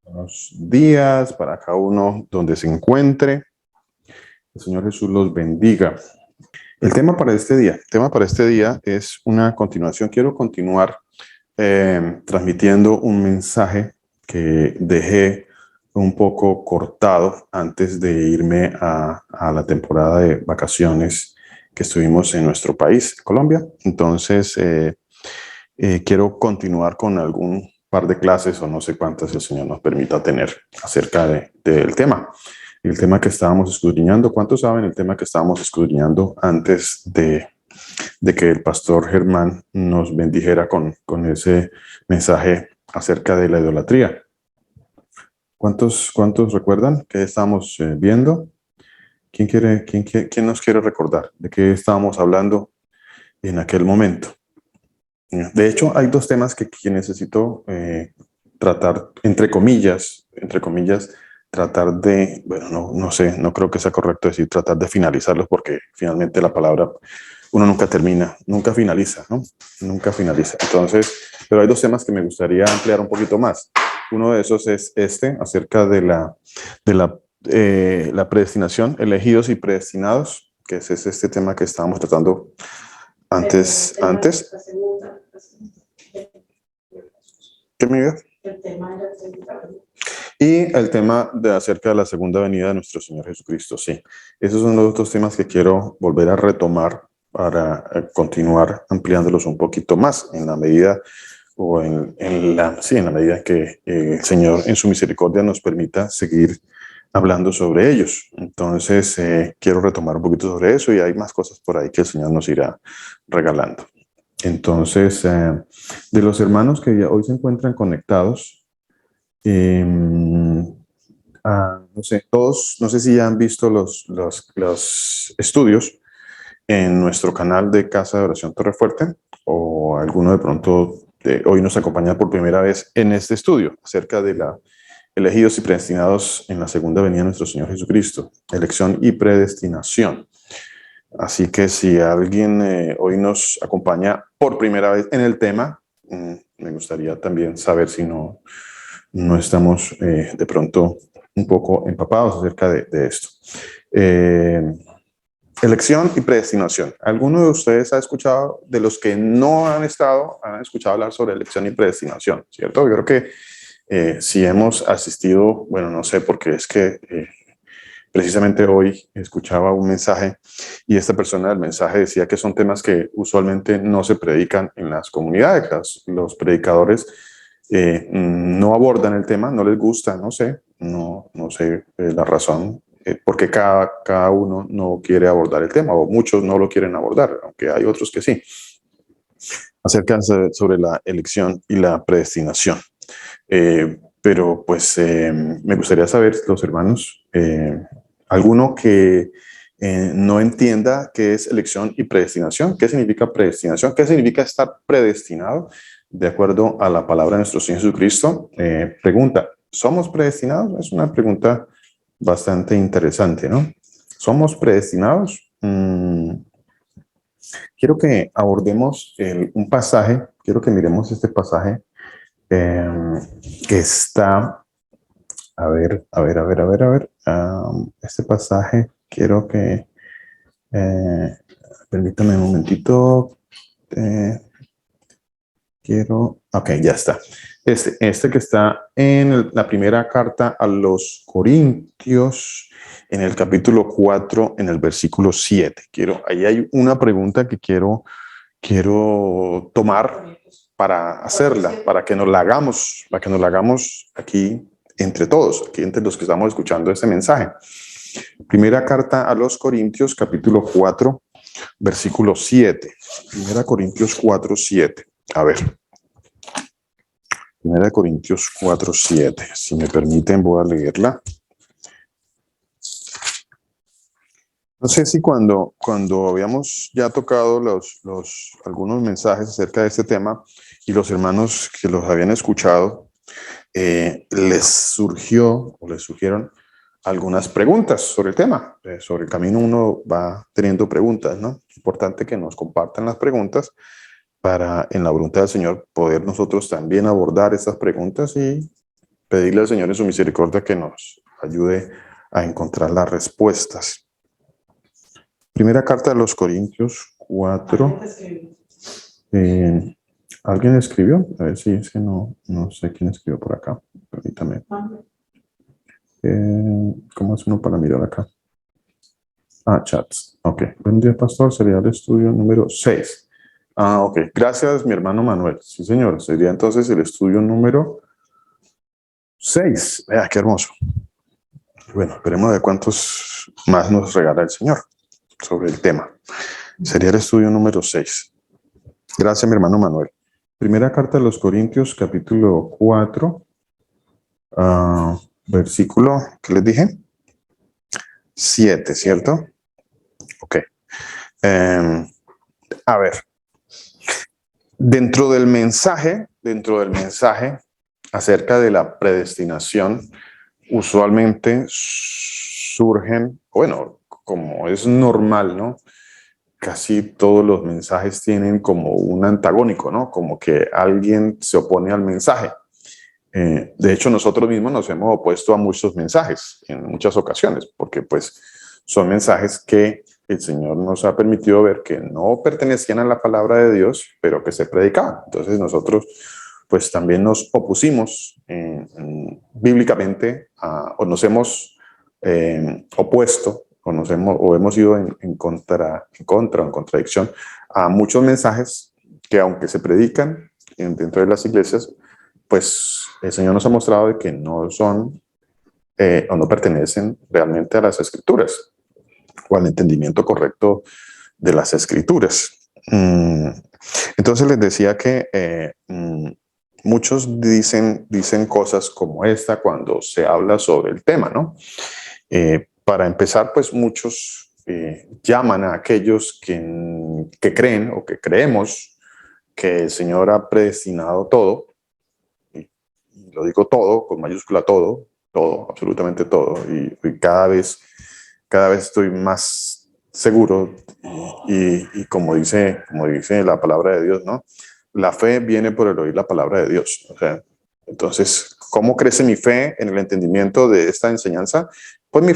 Buenos días para cada uno donde se encuentre. El Señor Jesús los bendiga. El tema para este día es una continuación. Quiero continuar transmitiendo un mensaje que dejé un poco cortado antes de irme a la temporada de vacaciones que estuvimos en nuestro país, Colombia. Entonces, quiero continuar con algún par de clases o no sé cuántas el Señor nos permita tener acerca del tema. El tema que estábamos escudriñando, ¿cuántos saben el tema que estábamos escudriñando antes de que el pastor Germán nos bendijera con ese mensaje acerca de la idolatría? ¿Cuántos recuerdan qué estábamos viendo? ¿Quién nos quiere recordar de qué estábamos hablando en aquel momento? De hecho, hay dos temas que necesito tratar, entre comillas, tratar de, bueno, no sé, no creo que sea correcto decir tratar de finalizarlos porque finalmente la palabra, uno nunca termina, nunca finaliza, ¿no? Nunca finaliza. Entonces, pero hay dos temas que me gustaría ampliar un poquito más. Uno de esos es acerca de la predestinación, elegidos y predestinados, que es este tema que estábamos tratando antes. ¿Qué me digas? Y el tema acerca de la segunda venida de nuestro Señor Jesucristo, sí. Esos son los dos temas que quiero volver a retomar para continuar ampliándolos un poquito más en la medida en la medida que el Señor en su misericordia nos permita seguir hablando sobre ellos. Entonces, quiero retomar un poquito sobre eso y hay más cosas por ahí que el Señor nos irá regalando. Entonces, de los hermanos que hoy se encuentran conectados, no sé, todos, no sé si ya han visto los estudios en nuestro canal de Casa de Oración Torrefuerte, o alguno de pronto hoy nos acompaña por primera vez en este estudio acerca de la elegidos y predestinados en la segunda venida de nuestro Señor Jesucristo, elección y predestinación. Así que si alguien hoy nos acompaña por primera vez en el tema, me gustaría también saber si no estamos de pronto un poco empapados acerca de esto. Elección y predestinación. ¿Alguno de ustedes ha escuchado, de los que no han escuchado hablar sobre elección y predestinación? ¿Cierto? Yo creo que si hemos asistido, bueno, no sé, porque es que precisamente hoy escuchaba un mensaje y esta persona del mensaje decía que son temas que usualmente no se predican en las comunidades. Los predicadores no abordan el tema, no les gusta, no sé la razón, porque cada uno no quiere abordar el tema, o muchos no lo quieren abordar, aunque hay otros que sí, acerca sobre la elección y la predestinación. Pero pues me gustaría saber, los hermanos, alguno que no entienda qué es elección y predestinación, qué significa predestinación, qué significa estar predestinado de acuerdo a la palabra de nuestro Señor Jesucristo. Pregunta, ¿somos predestinados? Es una pregunta bastante interesante, ¿no? ¿Somos predestinados? Quiero que abordemos un pasaje, quiero que miremos este pasaje eh, que está, este pasaje, quiero que, eh, permítame un momentito, ok, ya está. Este que está en la primera carta a los Corintios, en el capítulo 4, en el versículo 7. Ahí hay una pregunta que quiero tomar para hacerla, para que nos la hagamos aquí entre todos, aquí entre los que estamos escuchando este mensaje. Primera carta a los Corintios, capítulo 4, versículo 7. Primera Corintios 4, 7. A ver. Primera Corintios 4, 7. Si me permiten, voy a leerla. No sé si cuando habíamos ya tocado algunos mensajes acerca de este tema y los hermanos que los habían escuchado, les surgieron algunas preguntas sobre el tema. Sobre el camino uno va teniendo preguntas, ¿no? Es importante que nos compartan las preguntas para, en la voluntad del Señor, poder nosotros también abordar estas preguntas y pedirle al Señor en su misericordia que nos ayude a encontrar las respuestas. Primera carta de los Corintios 4. ¿Alguien escribió? A ver si es que no sé quién escribió por acá. Permítame. ¿Cómo es uno para mirar acá? Chats. Ok. Buen día, pastor. Sería el estudio número 6. Ok. Gracias, mi hermano Manuel. Sí, señor. Sería entonces el estudio número 6. Vea, qué hermoso. Bueno, esperemos de cuántos más nos regala el Señor sobre el tema. Sería el estudio número 6. Gracias, mi hermano Manuel. Primera carta de los Corintios, capítulo 4, versículo, ¿qué les dije? 7, ¿cierto? Ok. A ver, dentro del mensaje acerca de la predestinación, usualmente surgen, bueno, como es normal, ¿no? Casi todos los mensajes tienen como un antagónico, ¿no? Como que alguien se opone al mensaje. De hecho, nosotros mismos nos hemos opuesto a muchos mensajes en muchas ocasiones, porque pues son mensajes que el Señor nos ha permitido ver que no pertenecían a la palabra de Dios, pero que se predicaban. Entonces nosotros pues también nos opusimos bíblicamente o nos hemos opuesto o hemos ido en contradicción a muchos mensajes que aunque se predican dentro de las iglesias, pues el Señor nos ha mostrado de que no son o no pertenecen realmente a las Escrituras o al entendimiento correcto de las Escrituras. Entonces les decía que muchos dicen cosas como esta cuando se habla sobre el tema, ¿no? Para empezar, pues muchos llaman a aquellos que creen o que creemos que el Señor ha predestinado todo, y lo digo todo, con mayúscula todo, absolutamente todo, y cada vez estoy más seguro, y como dice la palabra de Dios, ¿no? La fe viene por el oír la palabra de Dios. O sea, entonces, ¿cómo crece mi fe en el entendimiento de esta enseñanza? Pues mi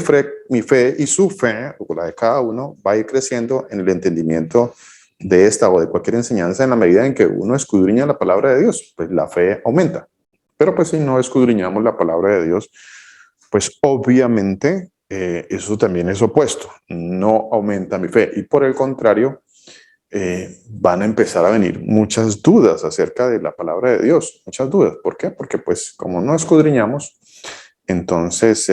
fe y su fe, o la de cada uno, va a ir creciendo en el entendimiento de esta o de cualquier enseñanza en la medida en que uno escudriña la palabra de Dios, pues la fe aumenta. Pero pues si no escudriñamos la palabra de Dios, pues obviamente eso también es opuesto, no aumenta mi fe. Y por el contrario, van a empezar a venir muchas dudas acerca de la palabra de Dios, muchas dudas. ¿Por qué? Porque pues como no escudriñamos, entonces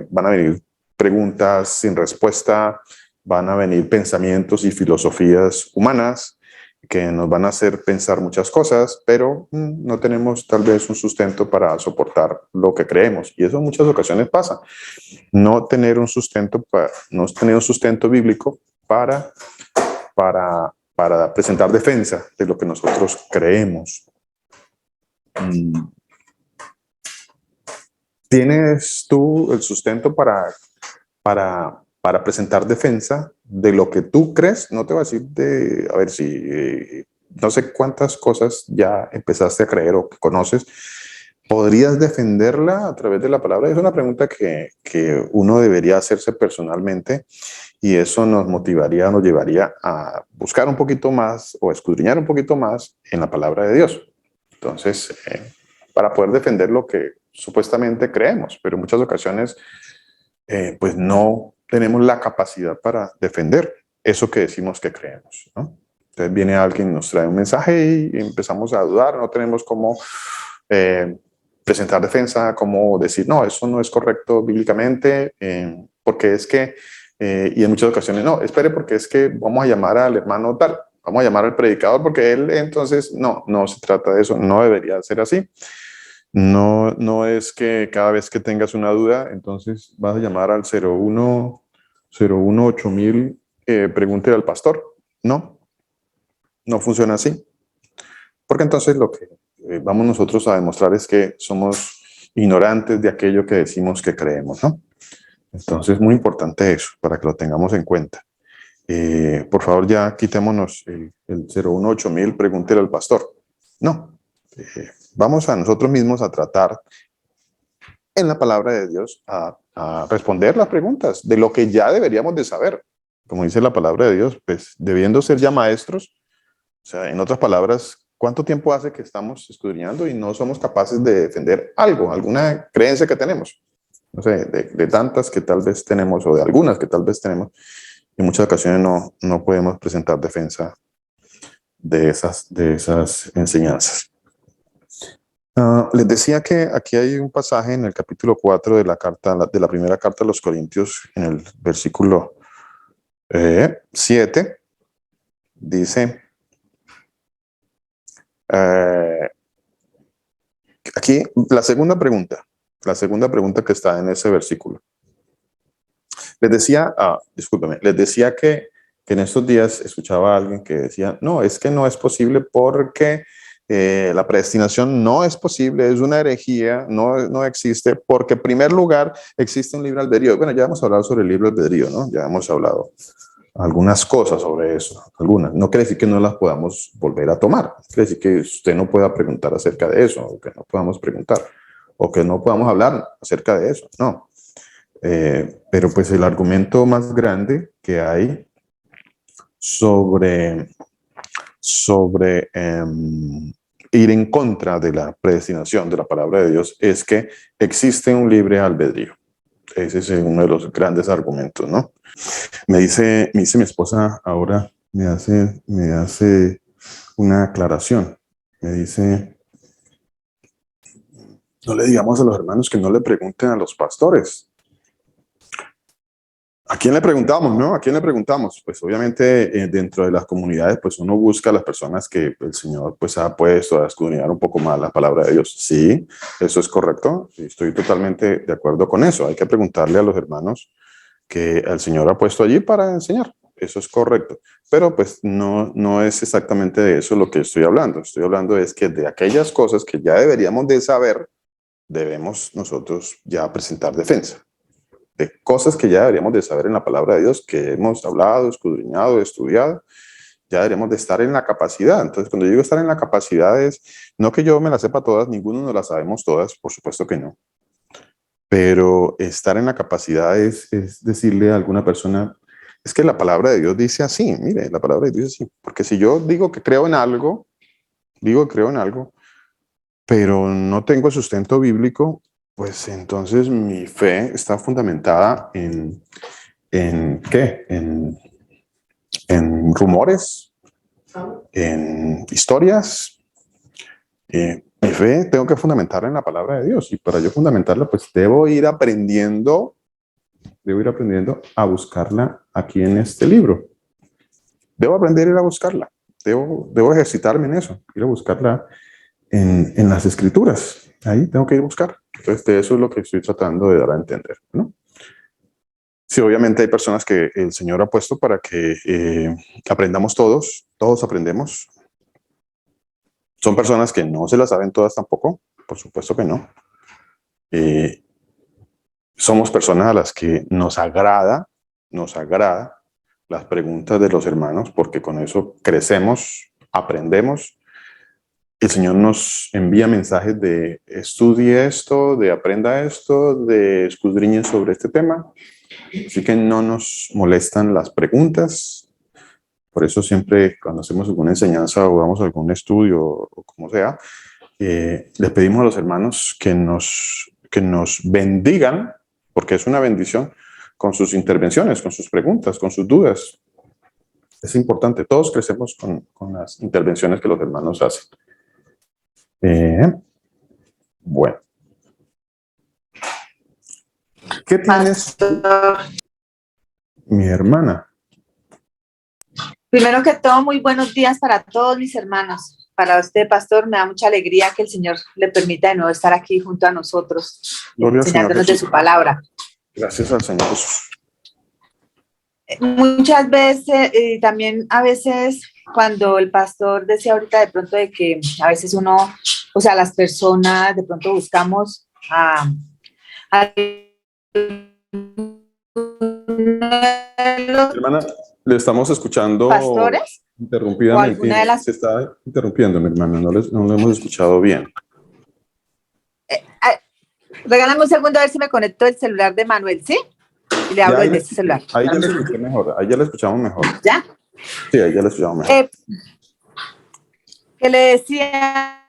van a venir preguntas sin respuesta, van a venir pensamientos y filosofías humanas que nos van a hacer pensar muchas cosas, pero no tenemos tal vez un sustento para soportar lo que creemos. Y eso en muchas ocasiones pasa. No tener un sustento bíblico para presentar defensa de lo que nosotros creemos. ¿Tienes tú el sustento para presentar defensa de lo que tú crees? No te voy a decir a ver si, no sé cuántas cosas ya empezaste a creer o que conoces. ¿Podrías defenderla a través de la palabra? Es una pregunta que uno debería hacerse personalmente, y eso nos llevaría a buscar un poquito más o escudriñar un poquito más en la palabra de Dios. Entonces, para poder defender lo que supuestamente creemos, pero en muchas ocasiones pues no tenemos la capacidad para defender eso que decimos que creemos, ¿no? Entonces viene alguien, nos trae un mensaje y empezamos a dudar, no tenemos cómo presentar defensa, cómo decir, no, eso no es correcto bíblicamente, porque es que, y en muchas ocasiones, no, espere, porque es que vamos a llamar al hermano tal, vamos a llamar al predicador, porque él, entonces, no se trata de eso, no debería ser así. No es que cada vez que tengas una duda, entonces vas a llamar al 018 000, pregúntele al pastor. No funciona así. Porque entonces lo que vamos nosotros a demostrar es que somos ignorantes de aquello que decimos que creemos, ¿no? Entonces, muy importante eso, para que lo tengamos en cuenta. Por favor, ya quitémonos el 018 000, pregúntele al pastor. No. Vamos a nosotros mismos a tratar en la palabra de Dios a responder las preguntas de lo que ya deberíamos de saber. Como dice la palabra de Dios, pues debiendo ser ya maestros, o sea, en otras palabras, ¿cuánto tiempo hace que estamos escudriñando y no somos capaces de defender algo, alguna creencia que tenemos? No sé, de tantas que tal vez tenemos o de algunas que tal vez tenemos, en muchas ocasiones no podemos presentar defensa de esas enseñanzas. Les decía que aquí hay un pasaje en el capítulo 4 de la primera carta a los Corintios, en el versículo 7, dice, aquí la segunda pregunta que está en ese versículo. Les decía, discúlpeme, les decía que en estos días escuchaba a alguien que decía, no, es que no es posible porque la predestinación no es posible, es una herejía, no existe, porque en primer lugar existe un libre albedrío. Bueno, ya hemos hablado sobre el libre albedrío, ¿no? Ya hemos hablado algunas cosas sobre eso, algunas. No quiere decir que no las podamos volver a tomar, quiere decir que usted no pueda preguntar acerca de eso, o que no podamos preguntar, o que no podamos hablar acerca de eso, no. Pero pues el argumento más grande que hay sobre ir en contra de la predestinación de la palabra de Dios es que existe un libre albedrío. Ese es uno de los grandes argumentos, ¿no? Me dice mi esposa ahora, me hace una aclaración. Me dice, no le digamos a los hermanos que no le pregunten a los pastores. ¿A quién le preguntamos, no? ¿A quién le preguntamos? Pues obviamente dentro de las comunidades, pues uno busca a las personas que el Señor pues ha puesto a escudriñar un poco más la palabra de Dios. Sí, eso es correcto. Estoy totalmente de acuerdo con eso. Hay que preguntarle a los hermanos que el Señor ha puesto allí para enseñar. Eso es correcto. Pero pues no es exactamente de eso lo que estoy hablando. Estoy hablando es que de aquellas cosas que ya deberíamos de saber, debemos nosotros ya presentar defensa. De cosas que ya deberíamos de saber en la palabra de Dios, que hemos hablado, escudriñado, estudiado, ya deberíamos de estar en la capacidad. Entonces, cuando digo estar en la capacidad es, no que yo me las sepa todas, ninguno nos las sabemos todas, por supuesto que no. Pero estar en la capacidad es decirle a alguna persona, es que la palabra de Dios dice así, mire, la palabra de Dios dice así, porque si yo digo que creo en algo, pero no tengo sustento bíblico, pues entonces mi fe está fundamentada ¿en qué? En rumores, en historias. Mi fe tengo que fundamentarla en la palabra de Dios, y para yo fundamentarla, pues debo ir aprendiendo a buscarla aquí en este libro. Debo aprender a ir a buscarla. Debo ejercitarme en eso, ir a buscarla en las escrituras. Ahí tengo que ir a buscar. Entonces, de eso es lo que estoy tratando de dar a entender, ¿no? Sí, obviamente hay personas que el Señor ha puesto para que aprendamos todos aprendemos. Son personas que no se las saben todas tampoco, por supuesto que no. Somos personas a las que nos agrada las preguntas de los hermanos, porque con eso crecemos, aprendemos. El Señor nos envía mensajes de estudie esto, de aprenda esto, de escudriñe sobre este tema. Así que no nos molestan las preguntas. Por eso siempre cuando hacemos alguna enseñanza o damos algún estudio o como sea, les pedimos a los hermanos que nos bendigan, porque es una bendición, con sus intervenciones, con sus preguntas, con sus dudas. Es importante. Todos crecemos con las intervenciones que los hermanos hacen. Bueno. ¿Qué tienes, mi hermana? Primero que todo, muy buenos días para todos mis hermanos. Para usted, pastor, me da mucha alegría que el Señor le permita de nuevo estar aquí junto a nosotros, enseñándonos de su palabra. Gracias al Señor Jesús. Muchas veces, también a veces, cuando el pastor decía ahorita de pronto de que a veces uno, o sea, las personas de pronto buscamos a Hermana, le estamos escuchando pastores interrumpidamente. Se está interrumpiendo, mi hermana, no lo hemos escuchado bien. Regálame un segundo a ver si me conecto el celular de Manuel, ¿sí? Y le Ya hablo ahí, desde este celular. ahí ya lo escuché mejor, ahí ya lo escuchamos mejor. ¿Ya? Sí, ahí ya lo escuchamos mejor. Que le decía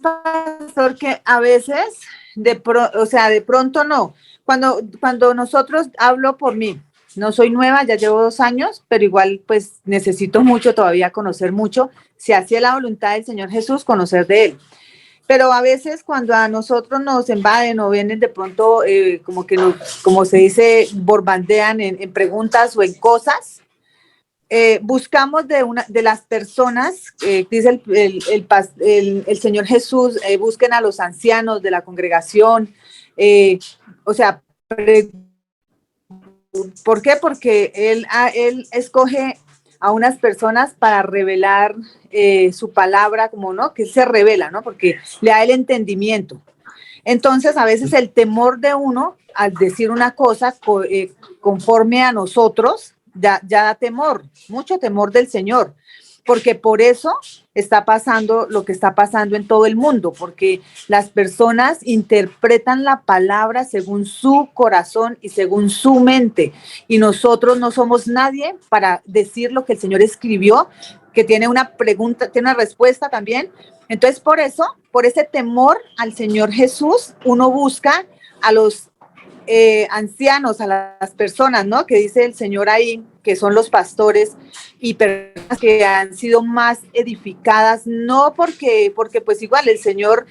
pastor que a veces, o sea, de pronto no. Cuando nosotros, hablo por mí, no soy nueva, ya llevo 2 años, pero igual pues necesito mucho todavía conocer mucho. Si así es la voluntad del Señor Jesús, conocer de Él. Pero a veces cuando a nosotros nos invaden o vienen de pronto, como que como se dice, borbandean en preguntas o en cosas, buscamos de las personas, dice el Señor Jesús, busquen a los ancianos de la congregación, o sea, ¿por qué? Porque él escoge a unas personas para revelar su palabra, como no, que se revela, ¿no? Porque le da el entendimiento. Entonces, a veces el temor de uno al decir una cosa conforme a nosotros, ya da temor, mucho temor del Señor, porque por eso está pasando lo que está pasando en todo el mundo, porque las personas interpretan la palabra según su corazón y según su mente, y nosotros no somos nadie para decir lo que el Señor escribió, que tiene una pregunta, tiene una respuesta también. Entonces, por eso, por ese temor al Señor Jesús, uno busca a los ancianos, a las personas, ¿no? Que dice el Señor ahí, que son los pastores y personas que han sido más edificadas, no porque pues igual el Señor,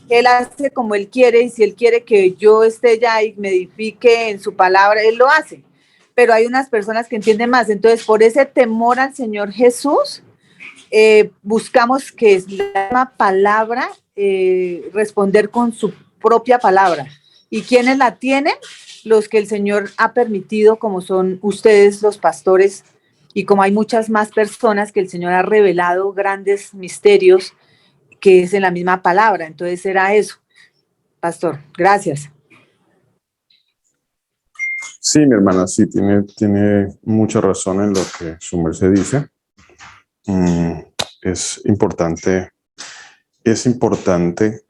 Él hace como Él quiere, y si Él quiere que yo esté ya y me edifique en su palabra, Él lo hace. Pero hay unas personas que entienden más. Entonces, por ese temor al Señor Jesús, buscamos que es la palabra, responder con su propia palabra. ¿Y quiénes la tienen? Los que el Señor ha permitido, como son ustedes los pastores, y como hay muchas más personas que el Señor ha revelado grandes misterios, que es en la misma palabra. Entonces era eso, pastor. Gracias. Sí, mi hermana, sí, tiene mucha razón en lo que su merced dice. Es importante,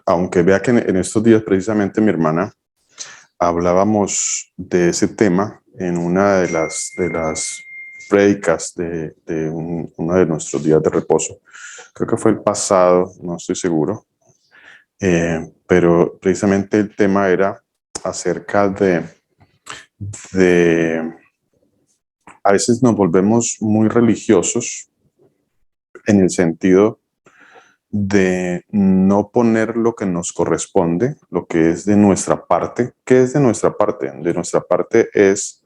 aunque vea que en estos días precisamente mi hermana hablábamos de ese tema en una de las prédicas de uno de nuestros días de reposo. Creo que fue el pasado, no estoy seguro, pero precisamente el tema era acerca de a veces nos volvemos muy religiosos en el sentido de no poner lo que nos corresponde, lo que es de nuestra parte. ¿Qué es de nuestra parte? De nuestra parte es,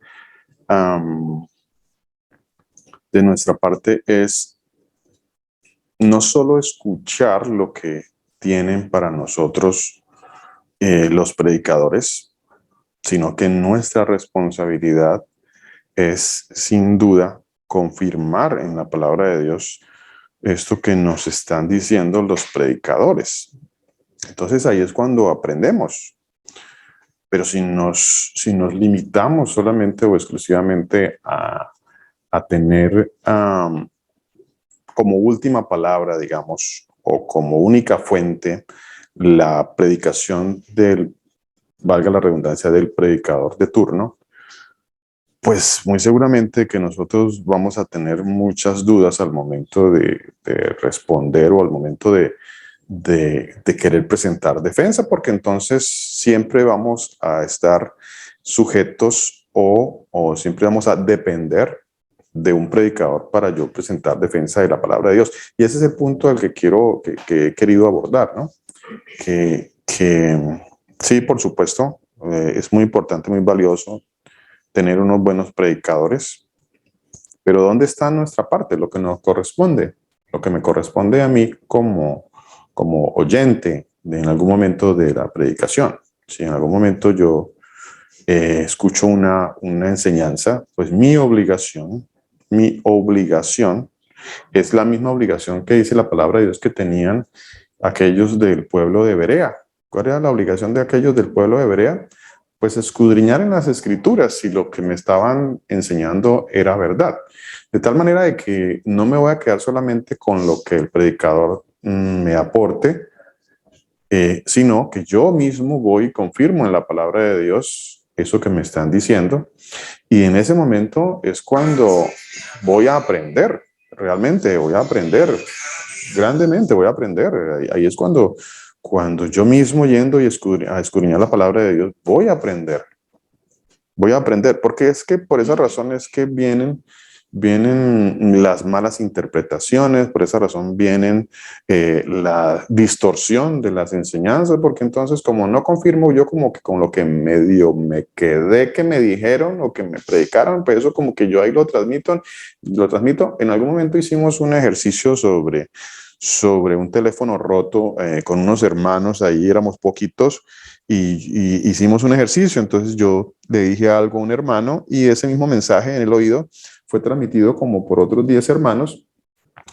de nuestra parte es no solo escuchar lo que tienen para nosotros los predicadores, sino que nuestra responsabilidad es sin duda confirmar en la palabra de Dios esto que nos están diciendo los predicadores. Entonces ahí es cuando aprendemos. Pero si nos limitamos solamente o exclusivamente a tener como última palabra, digamos, o como única fuente, la predicación valga la redundancia, del predicador de turno, pues muy seguramente que nosotros vamos a tener muchas dudas al momento de responder o al momento de querer presentar defensa, porque entonces siempre vamos a estar sujetos o siempre vamos a depender de un predicador para yo presentar defensa de la palabra de Dios. Y ese es el punto al que he querido abordar, ¿no? Que sí, por supuesto, es muy importante, muy valioso tener unos buenos predicadores, pero ¿dónde está nuestra parte? Lo que nos corresponde, lo que me corresponde a mí como oyente en algún momento de la predicación. Si en algún momento yo escucho una enseñanza, pues mi obligación es la misma obligación que dice la palabra de Dios que tenían aquellos del pueblo de Berea. ¿Cuál era la obligación de aquellos del pueblo de Berea? Pues escudriñar en las escrituras si lo que me estaban enseñando era verdad. De tal manera de que no me voy a quedar solamente con lo que el predicador me aporte, sino que yo mismo voy y confirmo en la palabra de Dios eso que me están diciendo. Y en ese momento es cuando voy a aprender, realmente voy a aprender, grandemente voy a aprender. Ahí es cuando yo mismo yendo y a escudriñar la palabra de Dios, voy a aprender. Voy a aprender, porque es que por esa razón es que vienen las malas interpretaciones, por esa razón vienen la distorsión de las enseñanzas, porque entonces como no confirmo yo como que con lo que medio me quedé que me dijeron o que me predicaron, pues eso como que yo ahí lo transmito. En algún momento hicimos un ejercicio sobre un teléfono roto con unos hermanos, ahí éramos poquitos, y hicimos un ejercicio. Entonces yo le dije algo a un hermano y ese mismo mensaje en el oído fue transmitido como por otros 10 hermanos,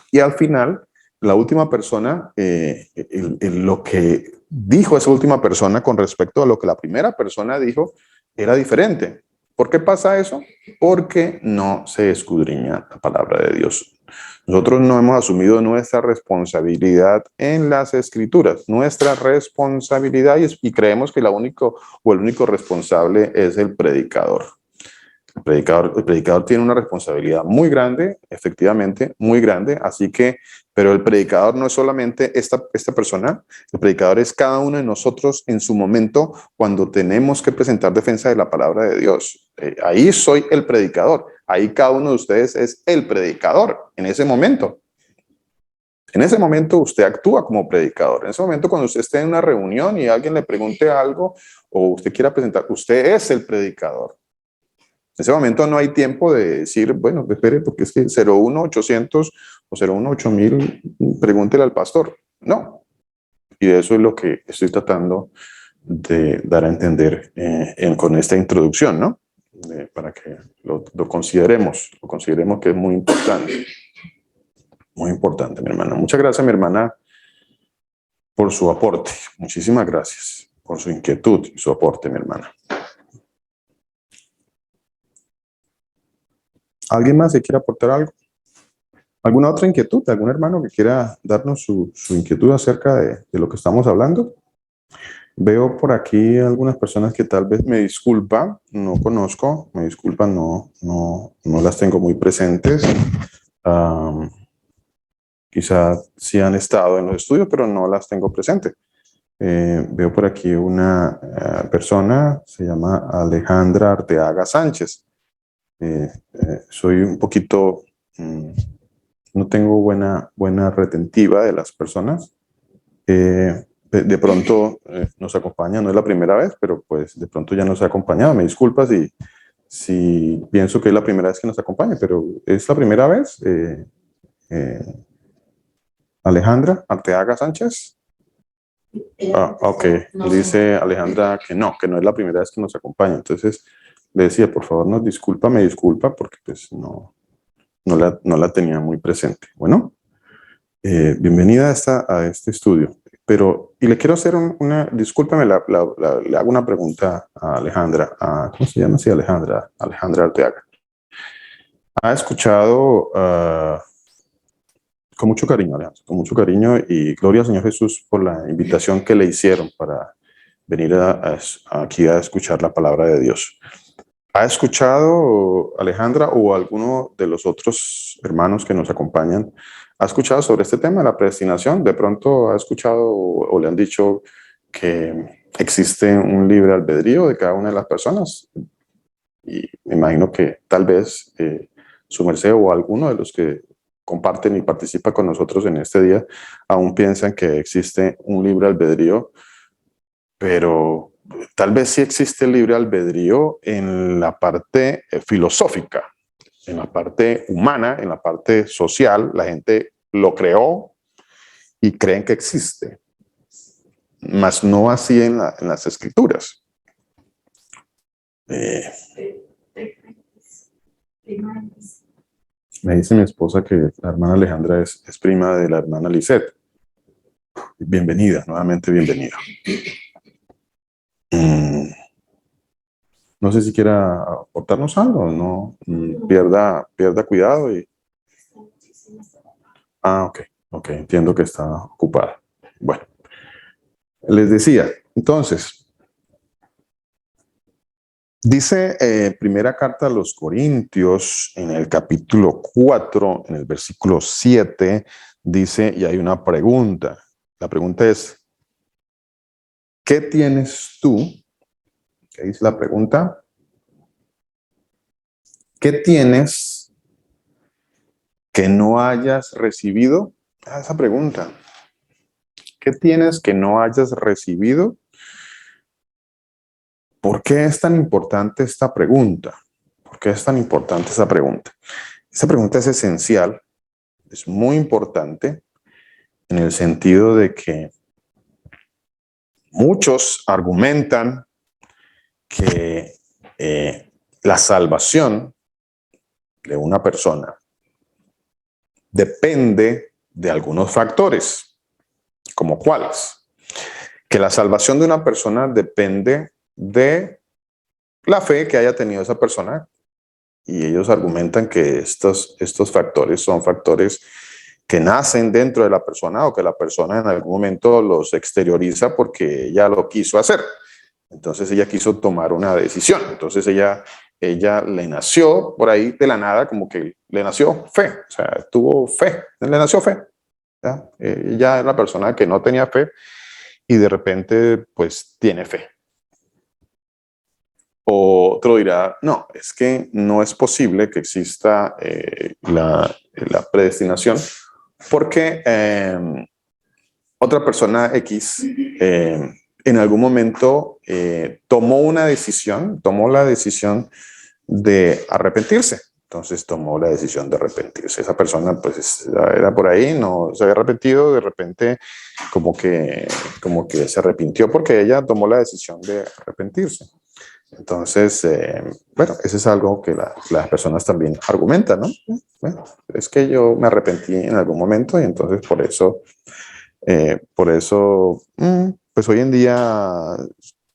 y al final la última persona, lo que dijo esa última persona con respecto a lo que la primera persona dijo era diferente. ¿Por qué pasa eso? Porque no se escudriña la palabra de Dios. Nosotros no hemos asumido nuestra responsabilidad en las escrituras, nuestra responsabilidad, y creemos que el único responsable es el predicador. El predicador tiene una responsabilidad muy grande, efectivamente, muy grande, así que, pero el predicador no es solamente esta persona, el predicador es cada uno de nosotros en su momento cuando tenemos que presentar defensa de la palabra de Dios. Ahí soy el predicador, ahí cada uno de ustedes es el predicador en ese momento. En ese momento usted actúa como predicador. En ese momento cuando usted esté en una reunión y alguien le pregunte algo o usted quiera presentar, usted es el predicador. En ese momento no hay tiempo de decir, bueno, espere, porque es que 01800 o 018.000, pregúntele al pastor. No. Y de eso es lo que estoy tratando de dar a entender con esta introducción, ¿no? Para que lo consideremos que es muy importante. Muy importante, mi hermana. Muchas gracias, mi hermana, por su aporte. Muchísimas gracias por su inquietud y su aporte, mi hermana. ¿Alguien más que quiera aportar algo? ¿Alguna otra inquietud? ¿Algún hermano que quiera darnos su inquietud acerca de lo que estamos hablando? Veo por aquí algunas personas que tal vez me disculpan, no conozco, me disculpan, no las tengo muy presentes. Quizá sí han estado en los estudios, pero no las tengo presentes. Veo por aquí una persona, se llama Alejandra Arteaga Sánchez. Soy un poquito... no tengo buena retentiva de las personas. De pronto nos acompaña, no es la primera vez, pero pues de pronto ya nos ha acompañado. Me disculpas si pienso que es la primera vez que nos acompaña, pero es la primera vez. Alejandra Arteaga Sánchez. Ok, dice Alejandra que no es la primera vez que nos acompaña. Entonces le decía, por favor, me disculpa, porque pues no la tenía muy presente. Bueno, bienvenida a este estudio. Y le quiero hacer discúlpame, le hago una pregunta a Alejandra. ¿Cómo se llama? Sí, Alejandra Arteaga. ¿Ha escuchado con mucho cariño, Alejandra, con mucho cariño, y gloria al Señor Jesús por la invitación que le hicieron para venir aquí a escuchar la palabra de Dios? ¿Ha escuchado, Alejandra, o alguno de los otros hermanos que nos acompañan, ha escuchado sobre este tema de la predestinación? ¿De pronto ha escuchado o le han dicho que existe un libre albedrío de cada una de las personas? Y me imagino que tal vez su merced o alguno de los que comparten y participan con nosotros en este día aún piensan que existe un libre albedrío, pero tal vez sí existe el libre albedrío en la parte filosófica, en la parte humana, en la parte social. La gente lo creó y creen que existe, mas no así en las escrituras. Me dice mi esposa que la hermana Alejandra es prima de la hermana Lisette. Bienvenida, nuevamente bienvenida. No sé si quiera aportarnos algo, no pierda cuidado y... ok, entiendo que está ocupada. Bueno, Les decía, entonces, dice primera carta a los Corintios, en el capítulo 4, en el versículo 7, dice, y hay una pregunta. La pregunta es, ¿qué tienes tú? ¿Qué dice la pregunta? ¿Qué tienes que no hayas recibido? Esa pregunta. ¿Qué tienes que no hayas recibido? ¿Por qué es tan importante esta pregunta? ¿Por qué es tan importante esta pregunta? Esta pregunta es esencial, es muy importante en el sentido de que muchos argumentan que la salvación de una persona depende de algunos factores, como cuáles. Que la salvación de una persona depende de la fe que haya tenido esa persona, y ellos argumentan que estos factores son factores que nacen dentro de la persona o que la persona en algún momento los exterioriza porque ella lo quiso hacer. Entonces ella quiso tomar una decisión. Entonces ella le nació por ahí de la nada, como que le nació fe, o sea, tuvo fe, le nació fe. ¿Ya? Ella era una persona que no tenía fe y de repente pues tiene fe. Otro dirá, no, es que no es posible que exista la predestinación porque otra persona X en algún momento tomó la decisión de arrepentirse. Entonces tomó la decisión de arrepentirse. Esa persona pues era por ahí, no se había arrepentido, de repente como que se arrepintió porque ella tomó la decisión de arrepentirse. Entonces, bueno, eso es algo que las personas también argumentan, ¿no? Bueno, es que yo me arrepentí en algún momento y entonces por eso, pues hoy en día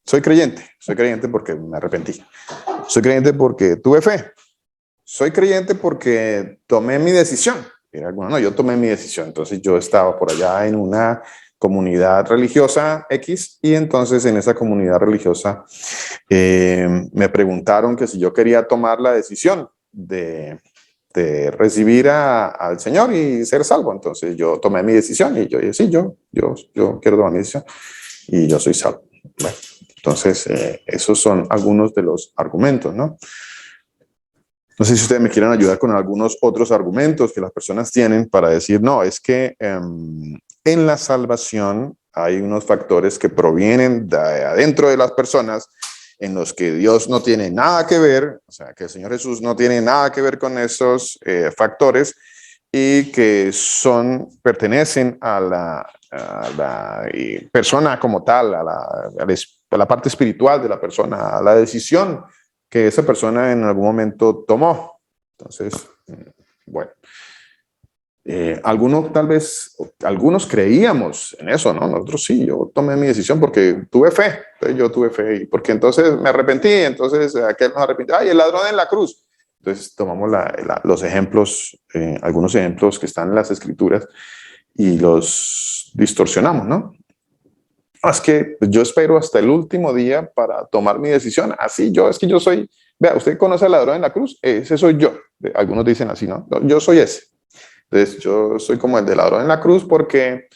soy creyente porque me arrepentí. Soy creyente porque tuve fe. Soy creyente porque tomé mi decisión. Mira, bueno, no, yo tomé mi decisión. Entonces yo estaba por allá en una comunidad religiosa X y entonces en esa comunidad religiosa me preguntaron que si yo quería tomar la decisión de recibir al Señor y ser salvo. Entonces yo tomé mi decisión y yo dije, sí, yo quiero tomar mi decisión y yo soy salvo. Bueno, entonces esos son algunos de los argumentos, ¿no? No sé si ustedes me quieren ayudar con algunos otros argumentos que las personas tienen para decir, no, es que en la salvación hay unos factores que provienen de adentro de las personas en los que Dios no tiene nada que ver, o sea, que el Señor Jesús no tiene nada que ver con esos factores y que pertenecen a la persona como tal, a la parte espiritual de la persona, a la decisión que esa persona en algún momento tomó. Entonces, bueno, algunos creíamos en eso, ¿no? Nosotros sí, yo tomé mi decisión porque tuve fe, entonces yo tuve fe, y porque entonces me arrepentí, entonces aquel nos arrepintió, ¡ay, el ladrón en la cruz! Entonces tomamos los ejemplos, algunos ejemplos que están en las escrituras y los distorsionamos, ¿no? Es que yo espero hasta el último día para tomar mi decisión. Así es que yo soy, vea, usted conoce al ladrón en la cruz, ese soy yo. Algunos dicen así, ¿no? Yo soy ese. Entonces yo soy como el del ladrón en la cruz porque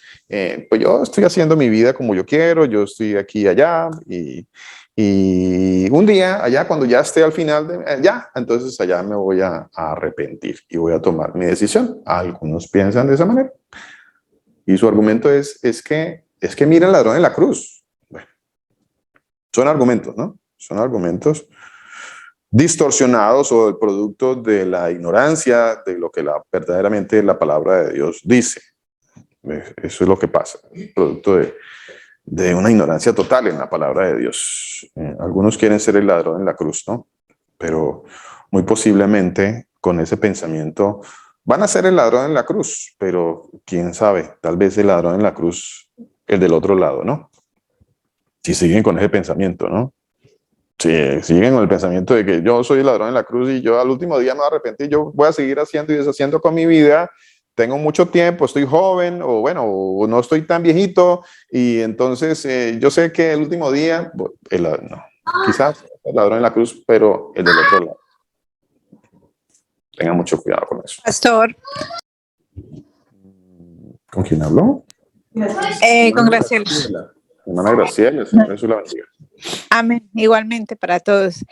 pues yo estoy haciendo mi vida como yo quiero, yo estoy aquí y allá y un día allá cuando ya esté al final entonces allá me voy a arrepentir y voy a tomar mi decisión. Algunos piensan de esa manera y su argumento es que mira el ladrón en la cruz. Bueno, son argumentos, ¿no? Son argumentos distorsionados o el producto de la ignorancia de lo que verdaderamente la palabra de Dios dice. Eso es lo que pasa, producto de una ignorancia total en la palabra de Dios. Algunos quieren ser el ladrón en la cruz, ¿no? Pero muy posiblemente con ese pensamiento van a ser el ladrón en la cruz, pero quién sabe, tal vez el ladrón en la cruz es del otro lado, ¿no? Si siguen con ese pensamiento, ¿no? Si siguen con el pensamiento de que yo soy el ladrón en la cruz y yo al último día me arrepentí, yo voy a seguir haciendo y deshaciendo con mi vida tengo mucho tiempo, estoy joven, o bueno, o no estoy tan viejito, y entonces yo sé que el último día, no, quizás el ladrón en la cruz, pero el del otro lado. Tengan mucho cuidado con eso. Pastor, ¿Con quién habló? con Graciela. Hermana Graciela, el Señor Jesús la bendiga. Amén, igualmente para todos.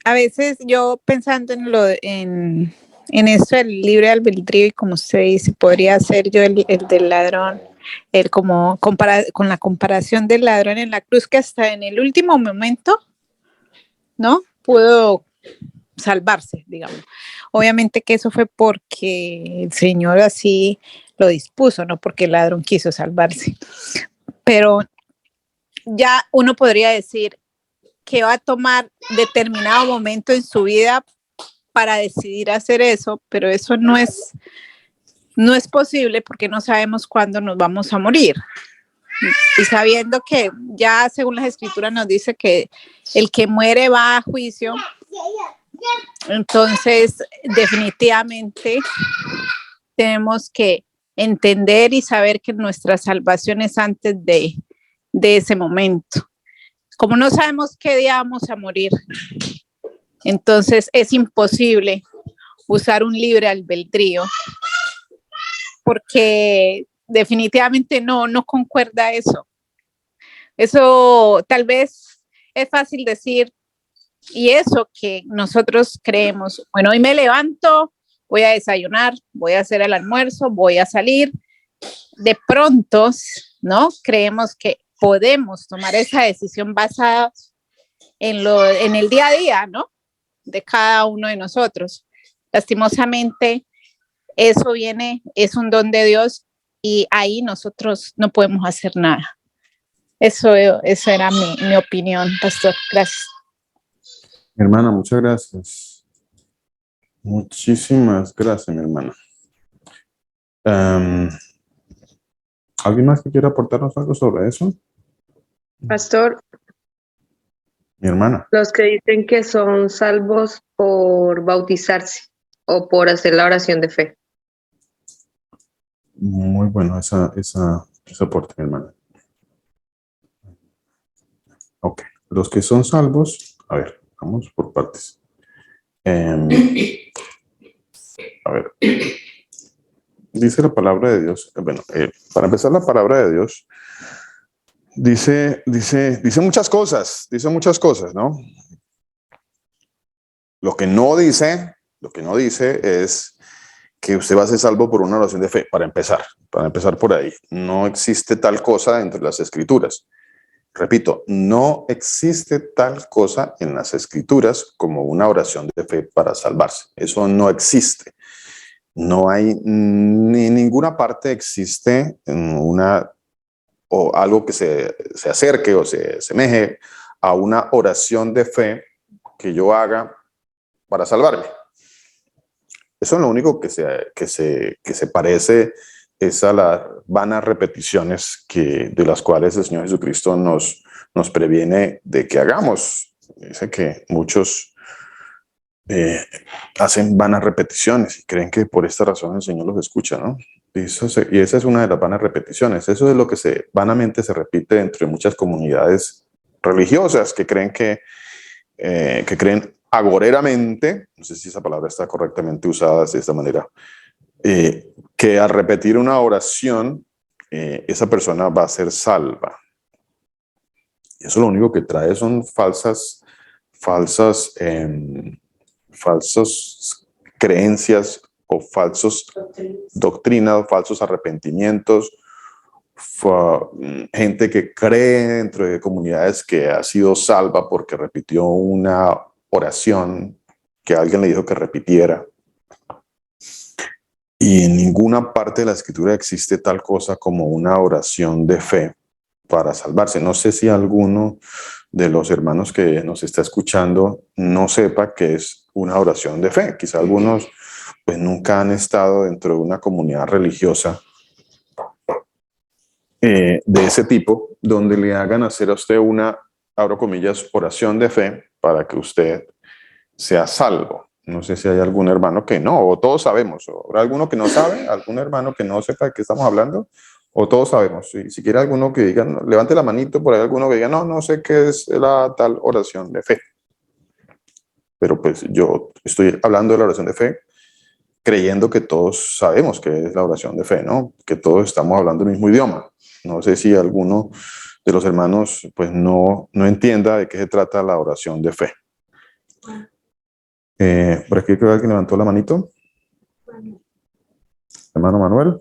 A veces yo pensando en esto del libre albedrío y como usted dice, podría ser yo el del ladrón, con la comparación del ladrón en la cruz que hasta en el último momento, ¿no? Pudo salvarse, digamos. Obviamente que eso fue porque el Señor así lo dispuso, no porque el ladrón quiso salvarse. Pero ya uno podría decir que va a tomar determinado momento en su vida para decidir hacer eso, pero eso no es posible porque no sabemos cuándo nos vamos a morir. Y sabiendo que ya según las escrituras nos dice que el que muere va a juicio, entonces definitivamente tenemos que entender y saber que nuestra salvación es antes de ese momento. Como no sabemos qué día vamos a morir, entonces es imposible usar un libre albedrío porque definitivamente no concuerda eso. Eso tal vez es fácil decir, y eso que nosotros creemos, bueno, hoy me levanto, voy a desayunar, voy a hacer el almuerzo, voy a salir. De pronto, ¿no? Creemos que podemos tomar esa decisión basada en el día a día, ¿no? De cada uno de nosotros. Lastimosamente, eso es un don de Dios y ahí nosotros no podemos hacer nada. Eso era mi opinión, pastor. Gracias. Mi hermana, muchas gracias. Muchísimas gracias, mi hermana. ¿Alguien más que quiera aportarnos algo sobre eso? Pastor, Mi hermana. los que dicen que son salvos por bautizarse o por hacer la oración de fe. Muy bueno ese aporte, mi hermana. Ok, los que son salvos, a ver, vamos por partes. A ver, dice la palabra de Dios, bueno, para empezar la palabra de Dios, dice muchas cosas, ¿no? Lo que no dice es que usted va a ser salvo por una oración de fe, para empezar por ahí. No existe tal cosa entre las escrituras. Repito, no existe tal cosa en las escrituras como una oración de fe para salvarse. Eso no existe. No hay ni ninguna parte existe o algo que se acerque o se asemeje a una oración de fe que yo haga para salvarme. Eso es lo único que se parece es a las vanas repeticiones de las cuales el Señor Jesucristo nos previene de que hagamos. Dice que muchos hacen vanas repeticiones y creen que por esta razón el Señor los escucha, ¿no? Y esa es una de las vanas repeticiones. Eso es lo que vanamente se repite entre muchas comunidades religiosas que creen creen agoreramente, no sé si esa palabra está correctamente usada de esta manera, que al repetir una oración, esa persona va a ser salva. Y eso lo único que trae son falsas creencias o falsos doctrinas, falsos arrepentimientos, gente que cree dentro de comunidades que ha sido salva porque repitió una oración que alguien le dijo que repitiera. Y en ninguna parte de la escritura existe tal cosa como una oración de fe para salvarse. No sé si alguno de los hermanos que nos está escuchando no sepa qué es una oración de fe. Quizá algunos pues nunca han estado dentro de una comunidad religiosa de ese tipo, donde le hagan hacer a usted una, abro comillas, oración de fe para que usted sea salvo. No sé si hay algún hermano que no, o todos sabemos, o habrá alguno que no sabe, algún hermano que no sepa de qué estamos hablando, o todos sabemos. Si quiere alguno que diga, levante la manito, por ahí alguno que diga, no, no sé qué es la tal oración de fe. Pero pues yo estoy hablando de la oración de fe creyendo que todos sabemos qué es la oración de fe, ¿no? Que todos estamos hablando el mismo idioma. No sé si alguno de los hermanos pues no entienda de qué se trata la oración de fe. Por aquí creo que alguien levantó la manito. Hermano Manuel.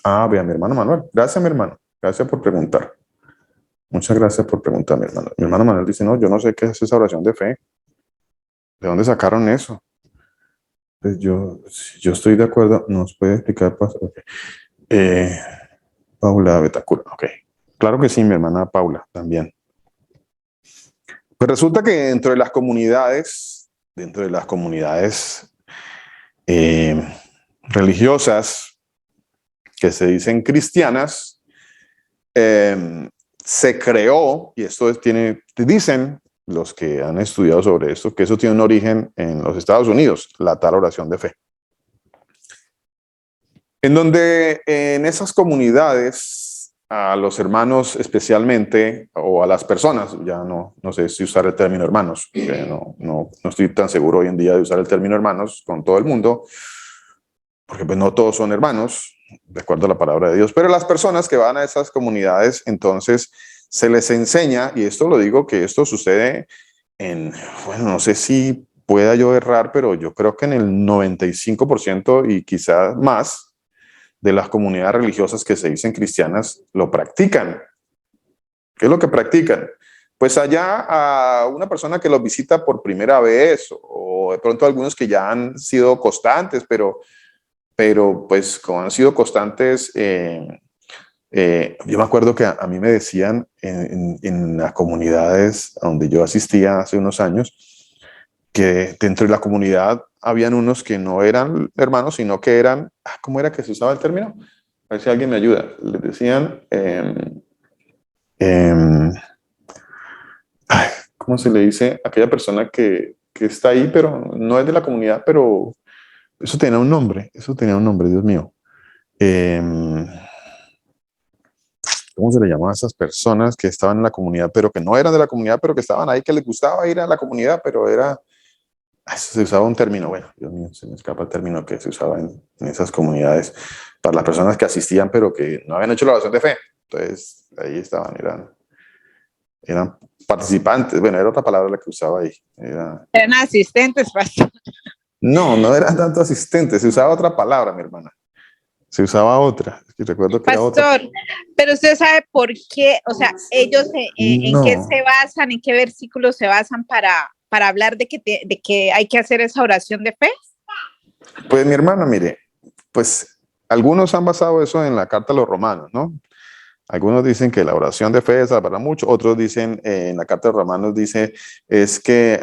Ah, vea, mi hermano Manuel. Gracias, mi hermano. Gracias por preguntar. Muchas gracias por preguntar, mi hermano. Mi hermano Manuel dice, no, yo no sé qué es esa oración de fe. ¿De dónde sacaron eso? Pues yo estoy de acuerdo. ¿Nos puede explicar? Okay. Paula Betacura. Ok. Claro que sí, mi hermana Paula también. Pues resulta que dentro de las comunidades religiosas que se dicen cristianas, se creó, y esto dicen los que han estudiado sobre esto, que eso tiene un origen en los Estados Unidos, la tal oración de fe. En donde en esas comunidades, a los hermanos especialmente, o a las personas, ya no sé si usar el término hermanos, no estoy tan seguro hoy en día de usar el término hermanos con todo el mundo, porque pues no todos son hermanos, de acuerdo a la palabra de Dios, pero las personas que van a esas comunidades, entonces se les enseña, y esto lo digo que esto sucede bueno, no sé si pueda yo errar, pero yo creo que en el 95% y quizás más de las comunidades religiosas que se dicen cristianas lo practican. ¿Qué es lo que practican? Pues allá a una persona que los visita por primera vez, o de pronto algunos que ya han sido constantes, pero pues como han sido constantes, yo me acuerdo que a mí me decían en las comunidades donde yo asistía hace unos años, que dentro de la comunidad habían unos que no eran hermanos, sino que eran, ¿cómo era que se usaba el término? A ver si alguien me ayuda. Les decían, ¿cómo se le dice? Aquella persona que está ahí, pero no es de la comunidad, pero eso tenía un nombre, Dios mío. ¿Cómo se le llamaba a esas personas que estaban en la comunidad, pero que no eran de la comunidad, pero que estaban ahí, que les gustaba ir a la comunidad, pero era... Se usaba un término, bueno, Dios mío, se me escapa el término que se usaba en esas comunidades para las personas que asistían, pero que no habían hecho la oración de fe. Entonces, ahí estaban, eran participantes. Bueno, era otra palabra la que usaba ahí. Eran asistentes, pastor. No eran tanto asistentes, se usaba otra palabra, mi hermana. Se usaba otra. Y recuerdo que pastor, era otra. pero usted sabe por qué, o sea, ellos en qué No. se basan, en qué versículos se basan para hablar de que hay que hacer esa oración de fe. Pues mi hermana, mire, pues algunos han basado eso en la carta a los romanos, ¿no? Algunos dicen que la oración de fe salvará mucho, otros dicen, en la carta de Romanos dice, es que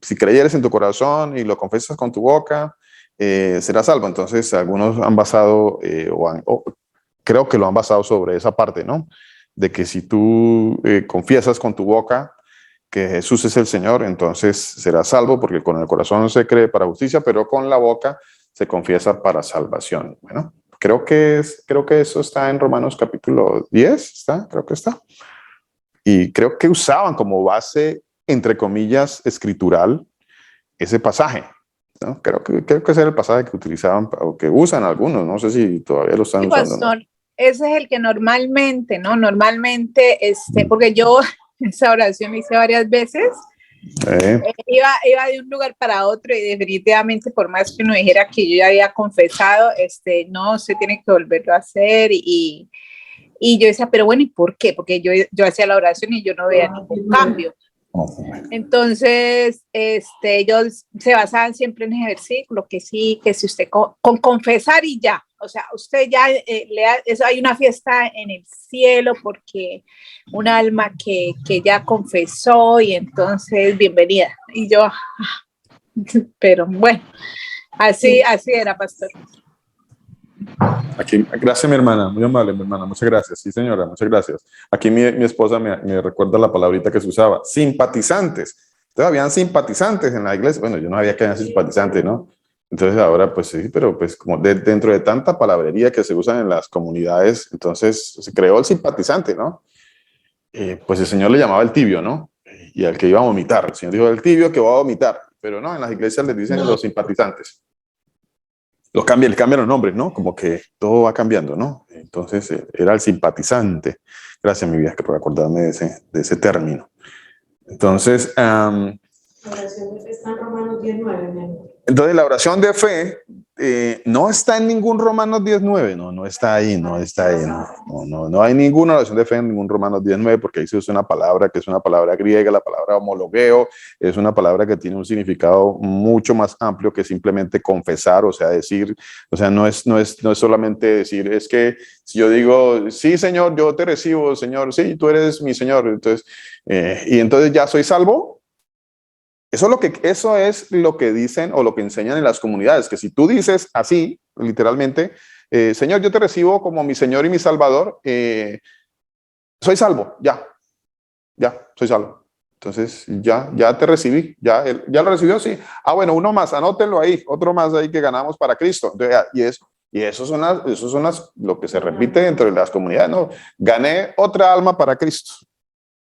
si creyeres en tu corazón y lo confesas con tu boca, serás salvo. Entonces, algunos han basado, creo que lo han basado sobre esa parte, ¿no? De que si tú confiesas con tu boca que Jesús es el Señor, entonces serás salvo, porque con el corazón se cree para justicia, pero con la boca se confiesa para salvación. Bueno, creo que eso está en Romanos capítulo 10, creo que está. Y creo que usaban como base, entre comillas, escritural, ese pasaje, ¿no? Creo que ese era el pasaje que utilizaban, o que usan algunos, no sé si todavía lo están usando. Pastor, ¿no? Ese es el que normalmente, ¿no? Normalmente, porque yo esa oración hice varias veces. Iba de un lugar para otro y definitivamente por más que uno dijera que yo ya había confesado, no, se tiene que volverlo a hacer y yo decía, pero bueno, ¿y por qué? Porque yo hacía la oración y yo no veía ningún cambio. Entonces, ellos se basaban siempre en ese versículo, que sí, que si usted con confesar y ya, o sea, usted ya, hay una fiesta en el cielo porque un alma que ya confesó y entonces, bienvenida. Y yo, pero bueno, así era, pastor. Aquí, gracias mi hermana, muy amable mi hermana, muchas gracias, sí señora, muchas gracias. Aquí mi esposa me recuerda la palabrita que se usaba, simpatizantes. Entonces habían simpatizantes en la iglesia. Bueno, yo no sabía que habían simpatizantes, ¿no? Entonces ahora pues sí, pero pues como dentro de tanta palabrería que se usa en las comunidades, entonces se creó el simpatizante, ¿no? Pues el Señor le llamaba el tibio, ¿no? Y al que iba a vomitar. El Señor dijo el tibio que va a vomitar. Pero no, en las iglesias les dicen los simpatizantes. Le cambian los nombres, ¿no? Como que todo va cambiando, ¿no? Entonces era el simpatizante. Gracias, mi vida, por acordarme de ese término. Entonces, La oración de fe está en Romanos 19, ¿no? entonces la oración de fe no está en ningún Romanos 19, no está ahí, no hay ninguna oración de fe en ningún Romanos 19, porque ahí se usa una palabra que es una palabra griega, la palabra homologueo, es una palabra que tiene un significado mucho más amplio que simplemente confesar, o sea, decir, o sea, no es solamente decir, es que si yo digo, sí, Señor, yo te recibo, Señor, sí, tú eres mi Señor, entonces, y entonces ya soy salvo. Eso es lo que dicen o lo que enseñan en las comunidades, que si tú dices así, literalmente, Señor, yo te recibo como mi Señor y mi Salvador, soy salvo, ya, soy salvo. Entonces, ya te recibí, ya lo recibió, sí. Ah, bueno, uno más, anótenlo ahí, otro más ahí que ganamos para Cristo. Entonces, y eso son lo que se repite dentro de las comunidades, ¿no? Gané otra alma para Cristo.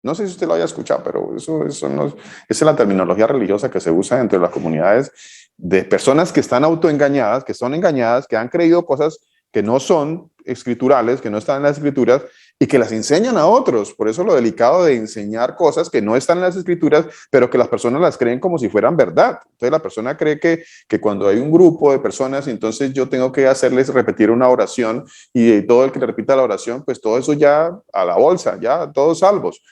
No sé si usted lo haya escuchado, pero eso no esa es la terminología religiosa que se usa entre las comunidades de personas que están autoengañadas, que son engañadas, que han creído cosas que no son escriturales, que no están en las escrituras y que las enseñan a otros. Por eso lo delicado de enseñar cosas que no están en las escrituras, pero que las personas las creen como si fueran verdad. Entonces la persona cree que cuando hay un grupo de personas, entonces yo tengo que hacerles repetir una oración y todo el que le repita la oración, pues todo eso ya a la bolsa, ya todos salvos.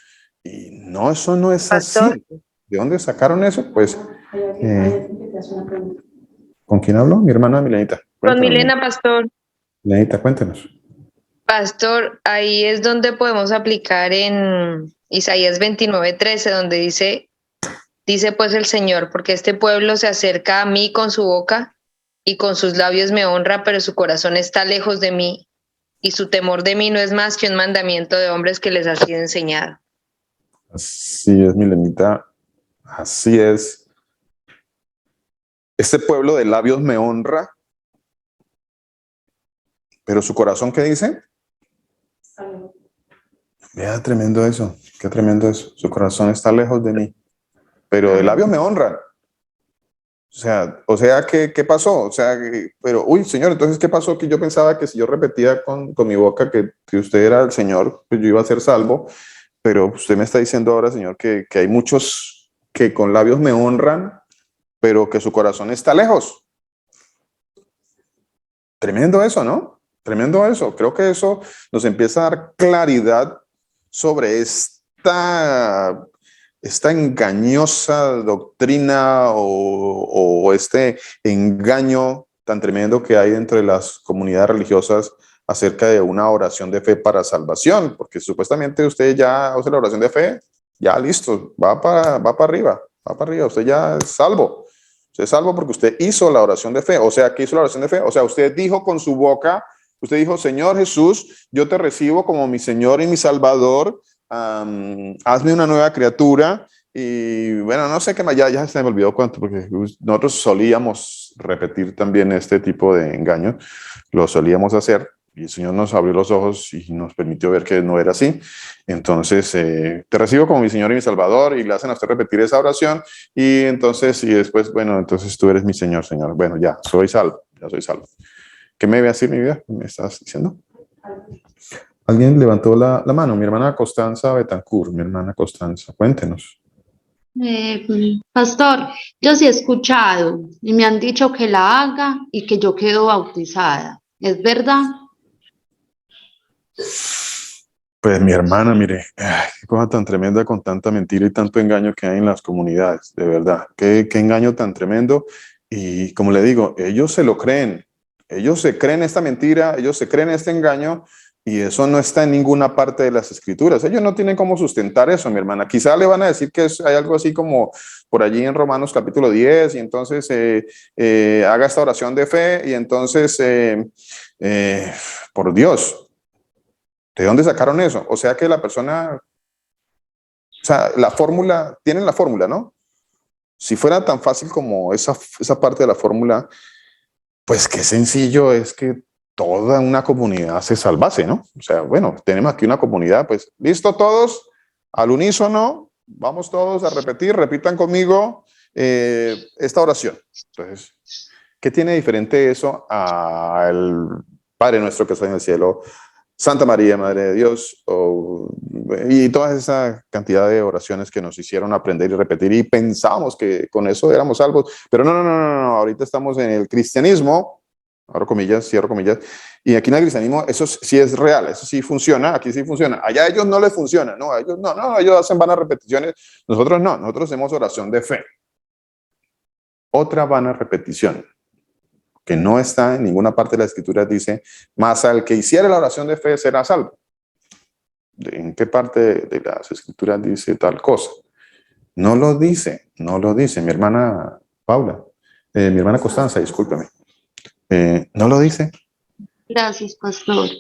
Y no, eso no es Pastor. así. ¿De dónde sacaron eso? Pues, Hay alguien que te hace una pregunta. ¿con quién hablo? Mi hermana Milenita. Con Cuéntanos, Milena, pastor. Milenita, cuéntanos. Pastor, ahí es donde podemos aplicar en Isaías 29:13, donde dice pues el Señor, porque este pueblo se acerca a mí con su boca y con sus labios me honra, pero su corazón está lejos de mí y su temor de mí no es más que un mandamiento de hombres que les ha sido enseñado. Así es, Milenita. Así es. Este pueblo de labios me honra, pero su corazón, ¿qué dice? Vea, tremendo eso. Qué tremendo eso. Su corazón está lejos de mí, pero de labios me honran. O sea, ¿qué pasó? O sea, pero, uy, Señor, entonces, ¿qué pasó? Que yo pensaba que si yo repetía con mi boca que usted era el Señor, pues yo iba a ser salvo, pero usted me está diciendo ahora, Señor, que hay muchos que con labios me honran, pero que su corazón está lejos. Tremendo eso, ¿no? Tremendo eso. Creo que eso nos empieza a dar claridad sobre esta engañosa doctrina o este engaño tan tremendo que hay entre las comunidades religiosas acerca de una oración de fe para salvación, porque supuestamente usted ya hace la oración de fe, ya listo, va para arriba, usted ya es salvo. Usted es salvo porque usted hizo la oración de fe. O sea, ¿qué hizo la oración de fe? O sea, usted dijo con su boca, usted dijo, Señor Jesús, yo te recibo como mi Señor y mi Salvador. Hazme una nueva criatura. Y bueno, no sé qué más, ya se me olvidó cuánto, porque nosotros solíamos repetir también este tipo de engaños. Lo solíamos hacer. Y el Señor nos abrió los ojos y nos permitió ver que no era así. Entonces, te recibo como mi Señor y mi Salvador, y le hacen a usted repetir esa oración. Y entonces, y después, bueno, entonces tú eres mi Señor, Señor. Bueno, ya soy salvo, ya soy salvo. ¿Qué me iba a decir, mi vida? ¿Me estás diciendo? Alguien levantó la mano, mi hermana Constanza Betancourt, mi hermana Constanza, cuéntenos. Pastor, yo sí he escuchado y me han dicho que la haga y que yo quedo bautizada. ¿Es verdad? Pues mi hermana, mire, qué cosa tan tremenda con tanta mentira y tanto engaño que hay en las comunidades, de verdad, qué engaño tan tremendo. Y como le digo, ellos se lo creen, ellos se creen esta mentira, ellos se creen este engaño, y eso no está en ninguna parte de las escrituras. Ellos no tienen cómo sustentar eso, mi hermana. Quizá le van a decir que hay algo así como por allí en Romanos capítulo 10, y entonces haga esta oración de fe, y entonces, por Dios, ¿de dónde sacaron eso? O sea que la persona, o sea, la fórmula, tienen la fórmula, ¿no? Si fuera tan fácil como esa parte de la fórmula, pues qué sencillo es que toda una comunidad se salvase, ¿no? O sea, bueno, tenemos aquí una comunidad, pues, listo todos, al unísono, vamos todos a repetir, repitan conmigo esta oración. Entonces, ¿qué tiene diferente eso al Padre nuestro que está en el cielo? Santa María, Madre de Dios, y toda esa cantidad de oraciones que nos hicieron aprender y repetir y pensábamos que con eso éramos salvos, pero no, ahorita estamos en el cristianismo, abro comillas, cierro comillas, y aquí en el cristianismo eso sí es real, eso sí funciona, aquí sí funciona, allá a ellos no les funciona, no, a ellos no, ellos hacen vanas repeticiones, nosotros no, nosotros hacemos oración de fe. Otra vana repetición que no está en ninguna parte de la escritura, dice, mas al que hiciere la oración de fe será salvo. ¿En qué parte de las escrituras dice tal cosa? No lo dice, mi hermana Paula, mi hermana Constanza, discúlpeme. No lo dice. Gracias, pastor.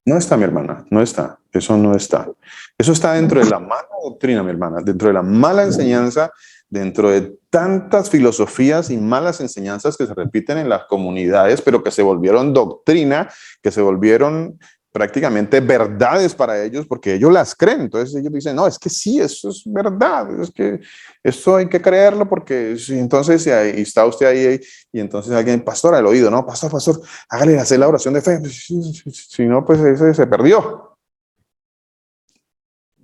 No está, mi hermana, no está, eso no está. Eso está dentro de la mala doctrina, mi hermana, dentro de la mala enseñanza, dentro de tantas filosofías y malas enseñanzas que se repiten en las comunidades, pero que se volvieron doctrina, que se volvieron prácticamente verdades para ellos, porque ellos las creen. Entonces ellos dicen, no, es que sí, eso es verdad, es que esto hay que creerlo, porque si entonces y está usted ahí, y entonces alguien, pastor, al oído, no, pastor, hágale hacer la oración de fe, si no, pues ese se perdió.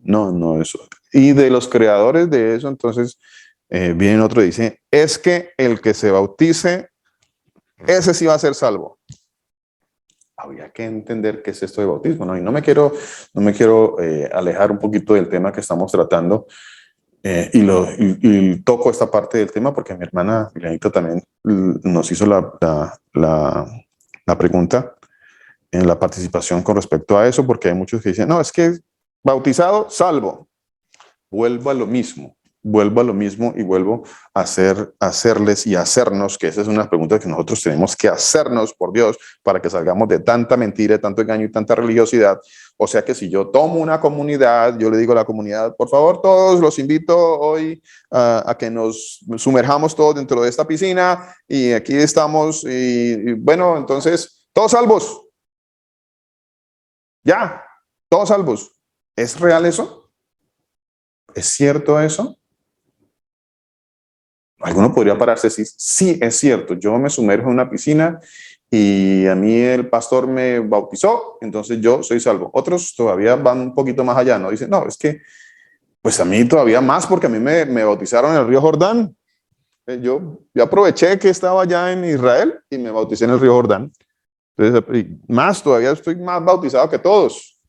No, eso. Y de los creadores de eso, entonces, viene otro y dice, es que el que se bautice, ese sí va a ser salvo. Habría que entender qué es esto de bautismo, ¿no? Y no me quiero alejar un poquito del tema que estamos tratando, y toco esta parte del tema porque mi hermana Milenita también nos hizo la pregunta en la participación con respecto a eso, porque hay muchos que dicen, no, es que bautizado, salvo. Vuelvo a lo mismo y vuelvo a hacerles y hacernos, que esa es una pregunta que nosotros tenemos que hacernos, por Dios, para que salgamos de tanta mentira, tanto engaño y tanta religiosidad. O sea que si yo tomo una comunidad, yo le digo a la comunidad, por favor, todos los invito hoy a que nos sumerjamos todos dentro de esta piscina y aquí estamos y bueno, entonces, todos salvos. Ya, todos salvos. ¿Es real eso? ¿Es cierto eso? Alguno podría pararse y decir, sí, es cierto, yo me sumerjo en una piscina y a mí el pastor me bautizó, entonces yo soy salvo. Otros todavía van un poquito más allá, ¿no? Dicen, no, es que, pues a mí todavía más porque a mí me bautizaron en el río Jordán. Yo aproveché que estaba allá en Israel y me bauticé en el río Jordán. Entonces, más, todavía estoy más bautizado que todos.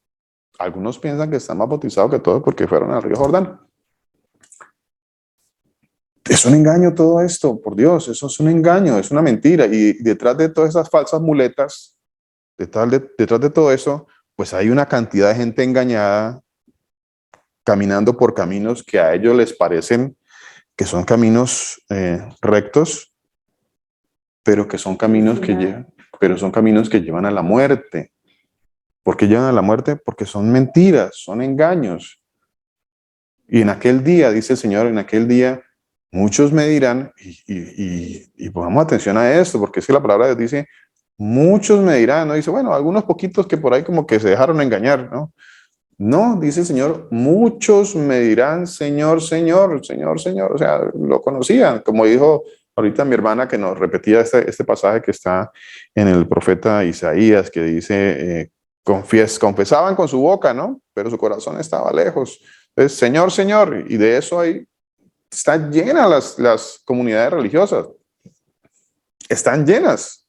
Algunos piensan que están más bautizados que todos porque fueron al río Jordán. Es un engaño todo esto, por Dios, eso es un engaño, es una mentira. Y detrás de todas esas falsas muletas, detrás de todo eso, pues hay una cantidad de gente engañada caminando por caminos que a ellos les parecen que son caminos rectos, pero que son caminos que llevan a la muerte. ¿Por qué llevan a la muerte? Porque son mentiras, son engaños. Y en aquel día, dice el Señor, en aquel día, muchos me dirán, y pongamos atención a esto, porque es que la palabra de Dios dice, muchos me dirán, no dice, bueno, algunos poquitos que por ahí como que se dejaron engañar, ¿no? No, dice el Señor, muchos me dirán, Señor, Señor, Señor, Señor, o sea, lo conocían, como dijo ahorita mi hermana que nos repetía este pasaje que está en el profeta Isaías, que dice, confesaban con su boca, ¿no? Pero su corazón estaba lejos. Entonces, Señor, Señor, y de eso ahí están llenas las comunidades religiosas. Están llenas.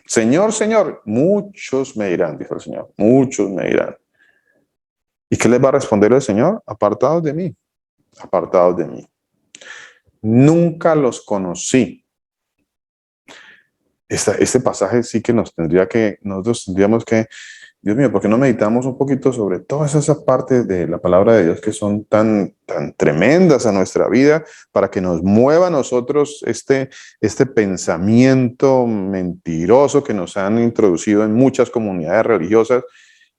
Señor, Señor, muchos me dirán, dijo el Señor, muchos me dirán. ¿Y qué les va a responder el Señor? Apartados de mí, apartados de mí. Nunca los conocí. Este pasaje sí que nosotros tendríamos que, Dios mío, ¿por qué no meditamos un poquito sobre todas esas partes de la palabra de Dios que son tan tremendas a nuestra vida para que nos mueva a nosotros este pensamiento mentiroso que nos han introducido en muchas comunidades religiosas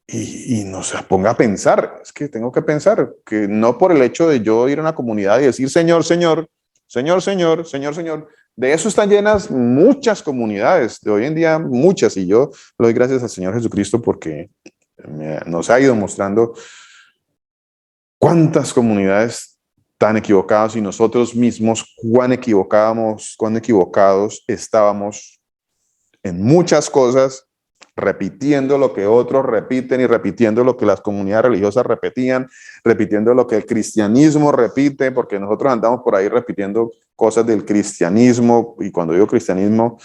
y nos ponga a pensar. Es que tengo que pensar que no por el hecho de yo ir a una comunidad y decir Señor, Señor, Señor, Señor, Señor, Señor. De eso están llenas muchas comunidades, de hoy en día muchas, y yo le doy gracias al Señor Jesucristo porque nos ha ido mostrando cuántas comunidades tan equivocadas y nosotros mismos cuán equivocados estábamos en muchas cosas, repitiendo lo que otros repiten y repitiendo lo que las comunidades religiosas repetían, repitiendo lo que el cristianismo repite, porque nosotros andamos por ahí repitiendo cosas del cristianismo, y cuando digo cristianismo,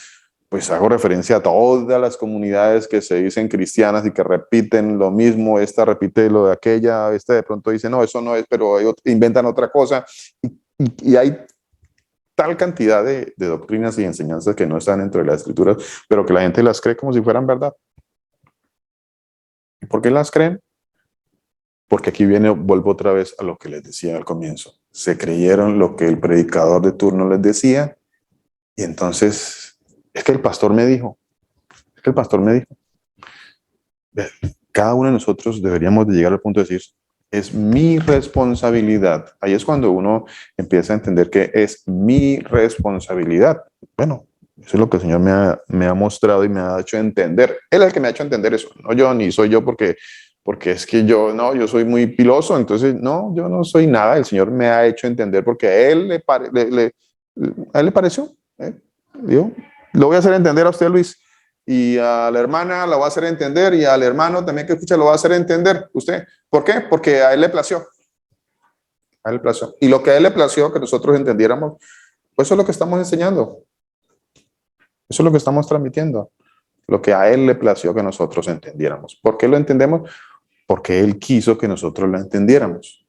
pues hago referencia a todas las comunidades que se dicen cristianas y que repiten lo mismo. Esta repite lo de aquella, esta de pronto dice, no, eso no es, pero inventan otra cosa, y hay tal cantidad de doctrinas y enseñanzas que no están entre las escrituras, pero que la gente las cree como si fueran verdad. ¿Y por qué las creen? Porque aquí vuelvo otra vez a lo que les decía al comienzo. Se creyeron lo que el predicador de turno les decía, y entonces, es que el pastor me dijo, cada uno de nosotros deberíamos de llegar al punto de decir, es mi responsabilidad. Ahí es cuando uno empieza a entender que es mi responsabilidad. Bueno, eso es lo que el Señor me ha mostrado y me ha hecho entender. Él es el que me ha hecho entender eso, no yo, ni soy yo porque es que yo soy muy piloso, entonces no, yo no soy nada. El Señor me ha hecho entender porque a él a él le pareció. Digo, lo voy a hacer entender a usted, Luis, y a la hermana la voy a hacer entender, y al hermano también que escucha lo va a hacer entender. ¿Usted? ¿Por qué? Porque a él le plació. A él le plació. Y lo que a él le plació que nosotros entendiéramos, pues eso es lo que estamos enseñando. Eso es lo que estamos transmitiendo. Lo que a él le plació que nosotros entendiéramos. ¿Por qué lo entendemos? Porque él quiso que nosotros lo entendiéramos.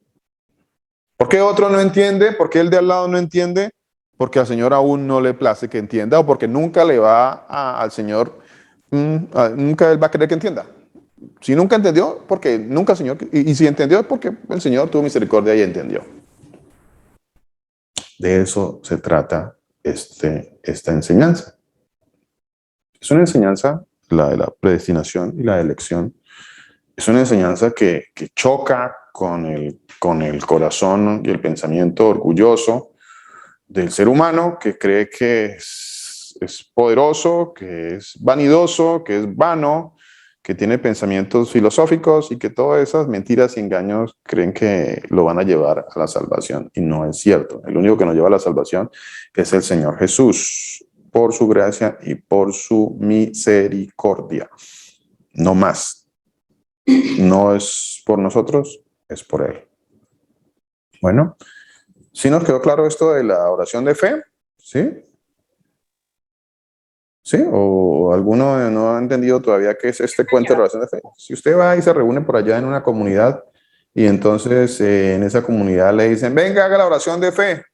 ¿Por qué otro no entiende? ¿Por qué el de al lado no entiende? Porque al Señor aún no le place que entienda, o porque nunca le va al Señor, nunca él va a querer que entienda. Si nunca entendió, porque nunca el Señor, y si entendió es porque el Señor tuvo misericordia y entendió. De eso se trata esta enseñanza. Es una enseñanza, la de la predestinación y la de elección. Es una enseñanza que choca con el corazón y el pensamiento orgulloso del ser humano, que cree que es poderoso, que es vanidoso, que es vano, que tiene pensamientos filosóficos, y que todas esas mentiras y engaños creen que lo van a llevar a la salvación, y no es cierto. El único que nos lleva a la salvación es el Señor Jesús, por su gracia y por su misericordia. No más. No es por nosotros, es por Él. Bueno, ¿sí nos quedó claro esto de la oración de fe? ¿Sí? ¿Sí? ¿O alguno no ha entendido todavía qué es este cuento de la oración de fe? Si usted va y se reúne por allá en una comunidad, y entonces en esa comunidad le dicen, venga, haga la oración de fe,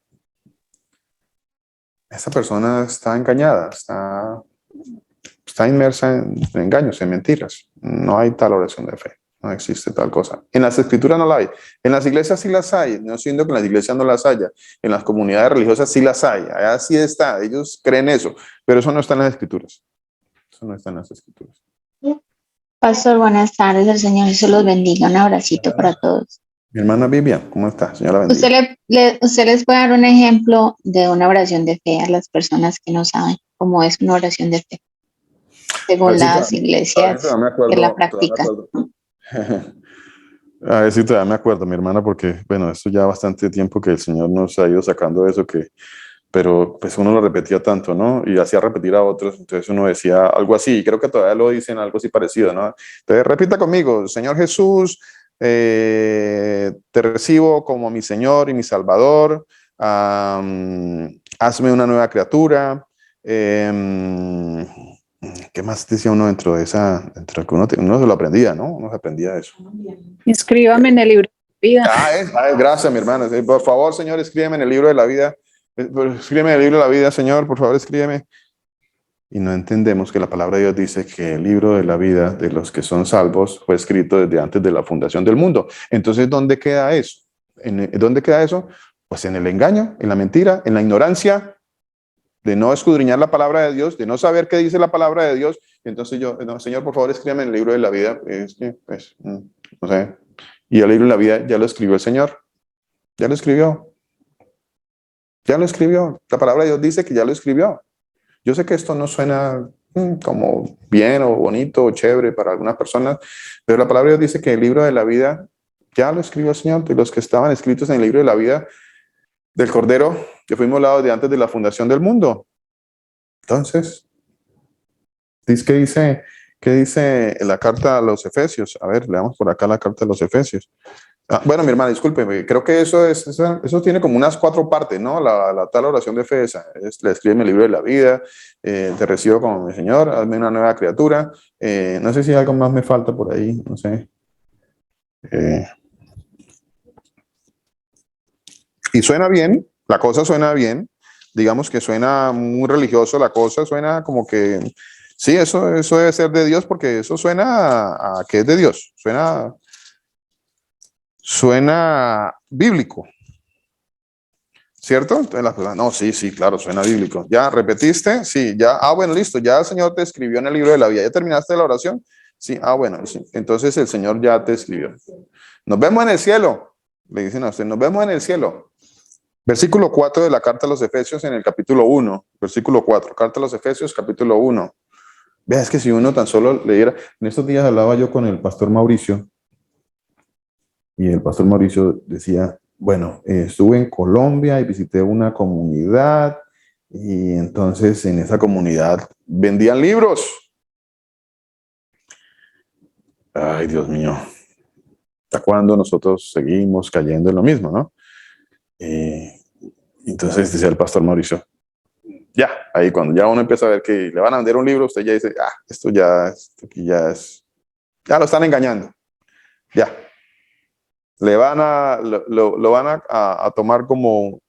esa persona está engañada, está inmersa en engaños, en mentiras. No hay tal oración de fe. No existe tal cosa. En las escrituras no la hay. En las iglesias sí las hay. No siendo que en las iglesias no las haya. En las comunidades religiosas sí las hay. Allá sí está. Ellos creen eso. Pero eso no está en las escrituras. Eso no está en las escrituras. Pastor, buenas tardes. El Señor Jesús los bendiga. Un abracito para todos. Mi hermana Vivian, ¿cómo está? Señora bendiga. Usted les puede dar un ejemplo de una oración de fe a las personas que no saben cómo es una oración de fe, según las iglesias que la practican. A ver si todavía me acuerdo, mi hermana, porque, bueno, esto ya bastante tiempo que el Señor nos ha ido sacando de eso, pero pues uno lo repetía tanto, ¿no? Y hacía repetir a otros, entonces uno decía algo así, y creo que todavía lo dicen algo así parecido, ¿no? Entonces repita conmigo: Señor Jesús, te recibo como mi Señor y mi Salvador, hazme una nueva criatura. ¿Qué más decía uno dentro de esa? Dentro de que uno se lo aprendía, ¿no? Uno se aprendía eso. Inscríbame en el libro de la vida. Gracias, mi hermana. Por favor, Señor, escríbeme en el libro de la vida. Escríbeme en el libro de la vida, Señor, por favor, escríbeme. Y no entendemos que la palabra de Dios dice que el libro de la vida de los que son salvos fue escrito desde antes de la fundación del mundo. Entonces, ¿dónde queda eso? ¿Dónde queda eso? Pues en el engaño, en la mentira, en la ignorancia de no escudriñar la palabra de Dios, de no saber qué dice la palabra de Dios. entonces yo, no, Señor, por favor, escríbame en el libro de la vida. Es que, pues, no sé. Y el libro de la vida ya lo escribió el Señor. Ya lo escribió. Ya lo escribió. La palabra de Dios dice que ya lo escribió. Yo sé que esto no suena como bien o bonito o chévere para algunas personas, pero la palabra de Dios dice que el libro de la vida ya lo escribió el Señor, y los que estaban escritos en el libro de la vida del Cordero, que fuimos lados de antes de la fundación del mundo. Entonces, ¿qué dice la carta a los Efesios? A ver, leamos por acá la carta a los Efesios. Bueno, mi hermana, discúlpeme, creo que eso tiene como unas 4 partes, ¿no? La tal oración de fe esa, le escribe el libro de la vida, te recibo como mi Señor, hazme una nueva criatura. No sé si algo más me falta por ahí, no sé. Y suena bien, la cosa suena bien, digamos que suena muy religioso, la cosa suena como que, sí, eso debe ser de Dios, porque eso suena a que es de Dios, suena bíblico, ¿cierto? Entonces las personas, no, sí, claro, suena bíblico. ¿Ya repetiste? Sí, ya, bueno, listo, ya el Señor te escribió en el libro de la vida. ¿Ya terminaste la oración? Sí, bueno, sí. Entonces el Señor ya te escribió. Nos vemos en el cielo, le dicen a usted, nos vemos en el cielo. Versículo 4 de la carta a los Efesios en el capítulo 1, versículo 4, carta a los Efesios, capítulo 1. Vea, es que si uno tan solo leyera, en estos días hablaba yo con el pastor Mauricio, y el pastor Mauricio decía, bueno, estuve en Colombia y visité una comunidad, y entonces en esa comunidad vendían libros. Ay, Dios mío, ¿hasta cuándo nosotros seguimos cayendo en lo mismo, no? Entonces decía el pastor Mauricio, ya, ahí cuando ya uno empieza a ver que le van a vender un libro, usted ya dice, esto aquí ya es, ya lo están engañando, ya. Lo van a tomar como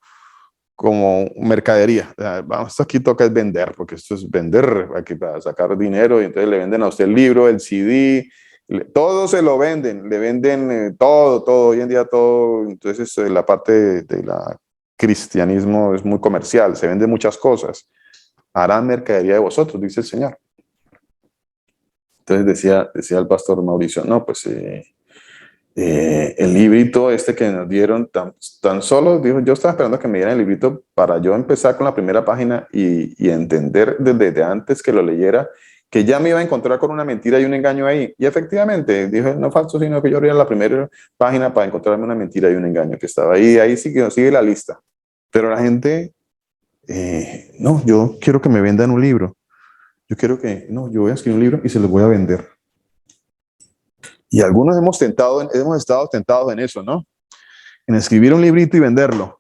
mercadería. O sea, esto aquí toca es vender, porque esto es vender aquí para sacar dinero, y entonces le venden a usted el libro, el CD, todo se lo venden, le venden todo, hoy en día todo. Entonces la parte de la cristianismo es muy comercial, se venden muchas cosas. Harán mercadería de vosotros, dice el Señor. Entonces decía el pastor Mauricio, no, pues el librito este que nos dieron, tan solo, dijo, yo estaba esperando que me dieran el librito para yo empezar con la primera página y entender desde antes que lo leyera, que ya me iba a encontrar con una mentira y un engaño ahí. Y efectivamente, dijo, no falso, sino que yo abría la primera página para encontrarme una mentira y un engaño que estaba ahí. Ahí sigue la lista. Pero la gente, no, yo quiero que me vendan un libro. Yo voy a escribir un libro y se los voy a vender. Y algunos hemos estado tentados en eso, ¿no? En escribir un librito y venderlo.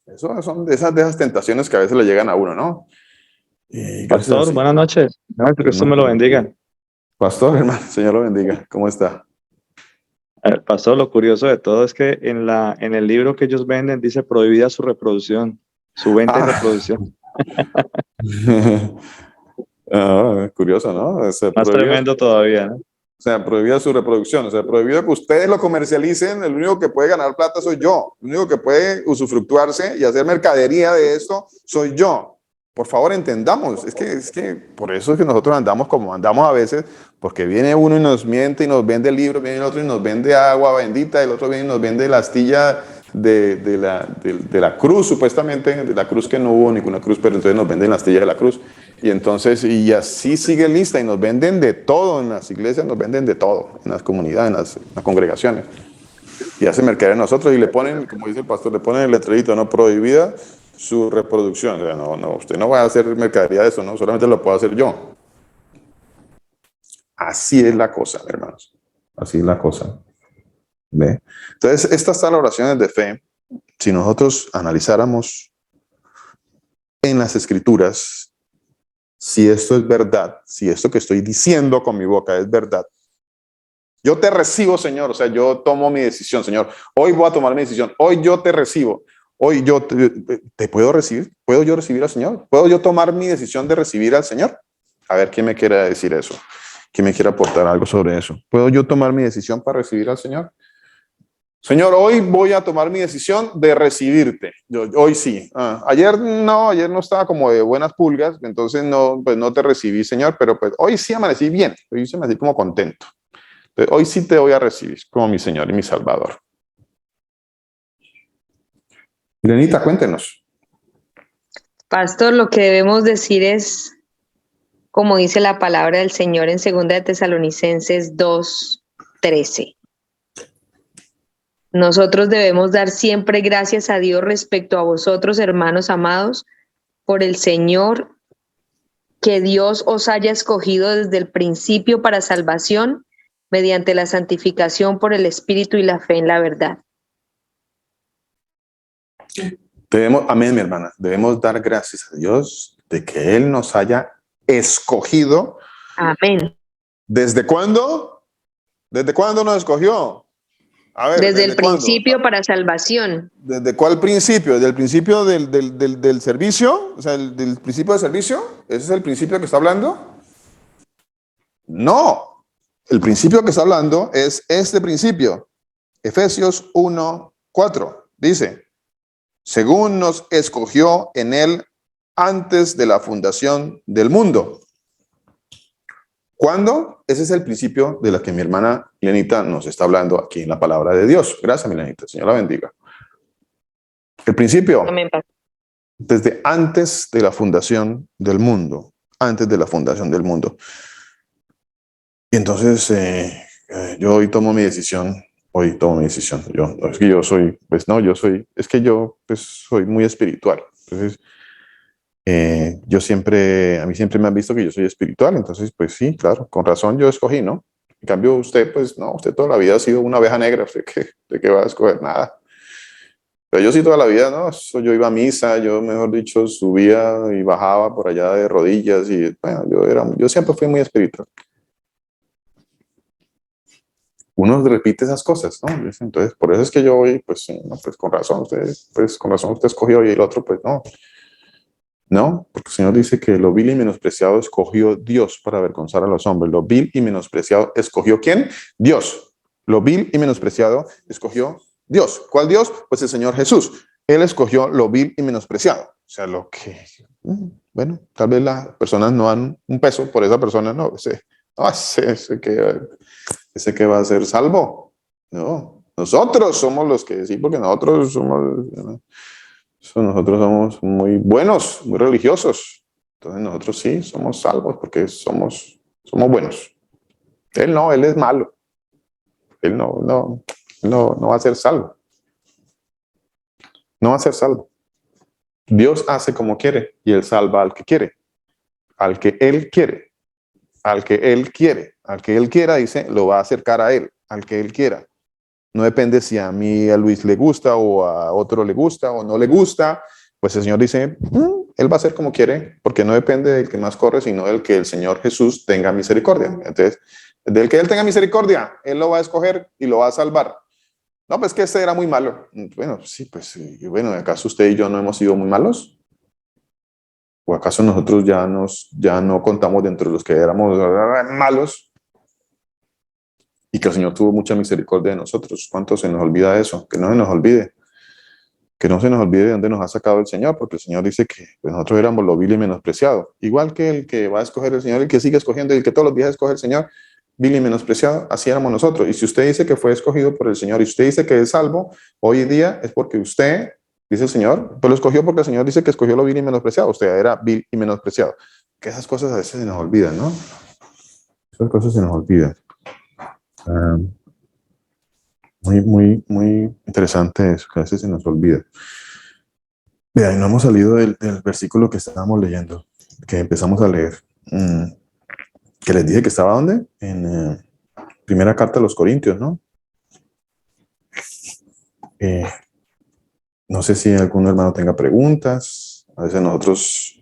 Eso son de esas tentaciones que a veces le llegan a uno, ¿no? Pastor, buenas noches. Que Dios me lo bendiga. Pastor, hermano, Señor lo bendiga. ¿Cómo está? Pastor, lo curioso de todo es que en el libro que ellos venden dice prohibida su reproducción, su venta y reproducción. Curioso, ¿no? Más tremendo todavía, ¿no? O sea, prohibida su reproducción, o sea, prohibido que ustedes lo comercialicen. El único que puede ganar plata soy yo. El único que puede usufructuarse y hacer mercadería de esto soy yo. Por favor, entendamos. Es que por eso es que nosotros andamos como andamos a veces, porque viene uno y nos miente y nos vende el libro, viene el otro y nos vende agua bendita, el otro viene y nos vende la astilla de la cruz, supuestamente, de la cruz que no hubo ninguna cruz, pero entonces nos venden la astilla de la cruz. Y entonces, y así sigue lista, y nos venden de todo en las iglesias, nos venden de todo, en las comunidades, en las congregaciones. Y hacen mercadería a nosotros y le ponen, como dice el pastor, le ponen el letrerito, no, prohibida su reproducción. O sea, no, usted no va a hacer mercadería de eso, no, solamente lo puedo hacer yo. Así es la cosa, hermanos. Así es la cosa. ¿Ve? Entonces, estas son las oraciones de fe. Si nosotros analizáramos en las escrituras, si esto es verdad, si esto que estoy diciendo con mi boca es verdad, yo te recibo, Señor. O sea, yo tomo mi decisión, Señor. Hoy voy a tomar mi decisión. Hoy yo te recibo. Hoy yo te puedo recibir. ¿Puedo yo recibir al Señor? ¿Puedo yo tomar mi decisión de recibir al Señor? A ver, ¿quién me quiere decir eso? ¿Quién me quiere aportar algo sobre eso? ¿Puedo yo tomar mi decisión para recibir al Señor? Señor, hoy voy a tomar mi decisión de recibirte. Hoy sí. Ayer no estaba como de buenas pulgas, entonces no, pues no te recibí, Señor, pero pues hoy sí amanecí bien, hoy sí amanecí como contento. Entonces, hoy sí te voy a recibir como mi Señor y mi Salvador. Irenita, cuéntenos. Pastor, lo que debemos decir es, como dice la palabra del Señor en 2 de Tesalonicenses 2:13. Nosotros debemos dar siempre gracias a Dios respecto a vosotros, hermanos amados, por el Señor, que Dios os haya escogido desde el principio para salvación, mediante la santificación por el Espíritu y la fe en la verdad. Amén, mi hermana, debemos dar gracias a Dios de que Él nos haya escogido. Amén. ¿Desde cuándo? ¿Desde cuándo nos escogió? A ver, desde el principio para salvación. ¿Desde cuál principio? ¿Desde el principio del servicio? O sea, del principio del servicio. ¿Ese es el principio que está hablando? No. El principio que está hablando es este principio. Efesios 1:4. Dice, según nos escogió en él antes de la fundación del mundo. ¿Cuándo? Ese es el principio de la que mi hermana Milenita nos está hablando aquí en la palabra de Dios. Gracias, Milenita. Señor la bendiga. El principio, Amén. desde antes de la fundación del mundo. Antes de la fundación del mundo. Y entonces, yo hoy tomo mi decisión. Es que yo soy, pues no, es que yo pues soy muy espiritual. Entonces, a mí siempre me han visto que yo soy espiritual, entonces pues sí, claro, con razón yo escogí, ¿no? En cambio usted, pues no, usted toda la vida ha sido una oveja negra, ¿de qué va a escoger? Nada. Pero yo sí toda la vida, ¿no? Yo iba a misa, yo mejor dicho subía y bajaba por allá de rodillas y bueno, yo siempre fui muy espiritual. Uno repite esas cosas, ¿no? Entonces, por eso es que yo hoy, pues, no, pues con razón usted escogió y el otro, pues no. No, porque el Señor dice que lo vil y menospreciado escogió Dios para avergonzar a los hombres. Lo vil y menospreciado escogió ¿quién? Dios. Lo vil y menospreciado escogió Dios. ¿Cuál Dios? Pues el Señor Jesús. Él escogió lo vil y menospreciado. O sea, lo que, bueno, tal vez las personas no dan un peso por esa persona, no, ese que va a ser salvo. No, nosotros somos los que sí, porque nosotros somos muy buenos, muy religiosos. Entonces nosotros sí somos salvos porque somos buenos. Él no, él es malo. Él no va a ser salvo. No va a ser salvo. Dios hace como quiere y él salva al que quiere. Al que él quiere. Al que él quiere. Al que él quiera, dice, lo va a acercar a él. Al que él quiera. No depende si a mí, a Luis le gusta o a otro le gusta o no le gusta. Pues el Señor dice, él va a hacer como quiere, porque no depende del que más corre, sino del que el Señor Jesús tenga misericordia. Entonces, del que él tenga misericordia, él lo va a escoger y lo va a salvar. No, pues que este era muy malo. Bueno, sí, pues, bueno, ¿acaso usted y yo no hemos sido muy malos? ¿O acaso nosotros ya no contamos dentro de los que éramos malos? Y que el Señor tuvo mucha misericordia de nosotros. ¿Cuánto se nos olvida eso? Que no se nos olvide. Que no se nos olvide de dónde nos ha sacado el Señor, porque el Señor dice que pues, nosotros éramos lo vil y menospreciado. Igual que el que va a escoger el Señor, el que sigue escogiendo, y el que todos los días escoge el Señor, vil y menospreciado, así éramos nosotros. Y si usted dice que fue escogido por el Señor, y usted dice que es salvo, hoy día es porque usted, dice el Señor, pues lo escogió porque el Señor dice que escogió lo vil y menospreciado. Usted era vil y menospreciado. Que esas cosas a veces se nos olvidan, ¿no? Esas cosas se nos olvidan. Muy interesante eso, que a veces se nos olvida. Vean, no hemos salido del versículo que estábamos leyendo, que empezamos a leer. Que les dije que estaba ¿dónde? En primera carta a los Corintios, ¿no? No sé si algún hermano tenga preguntas. A veces nosotros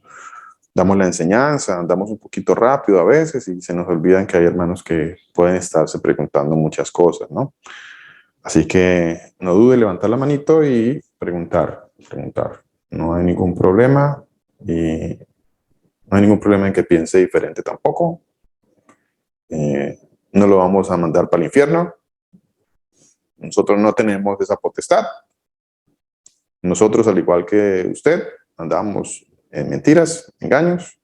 damos la enseñanza, andamos un poquito rápido a veces y se nos olvidan que hay hermanos que pueden estarse preguntando muchas cosas, ¿no? Así que no dude en levantar la manito y preguntar. No hay ningún problema y no hay ningún problema en que piense diferente tampoco. No lo vamos a mandar para el infierno. Nosotros no tenemos esa potestad. Nosotros, al igual que usted, andamos en mentiras, engaños.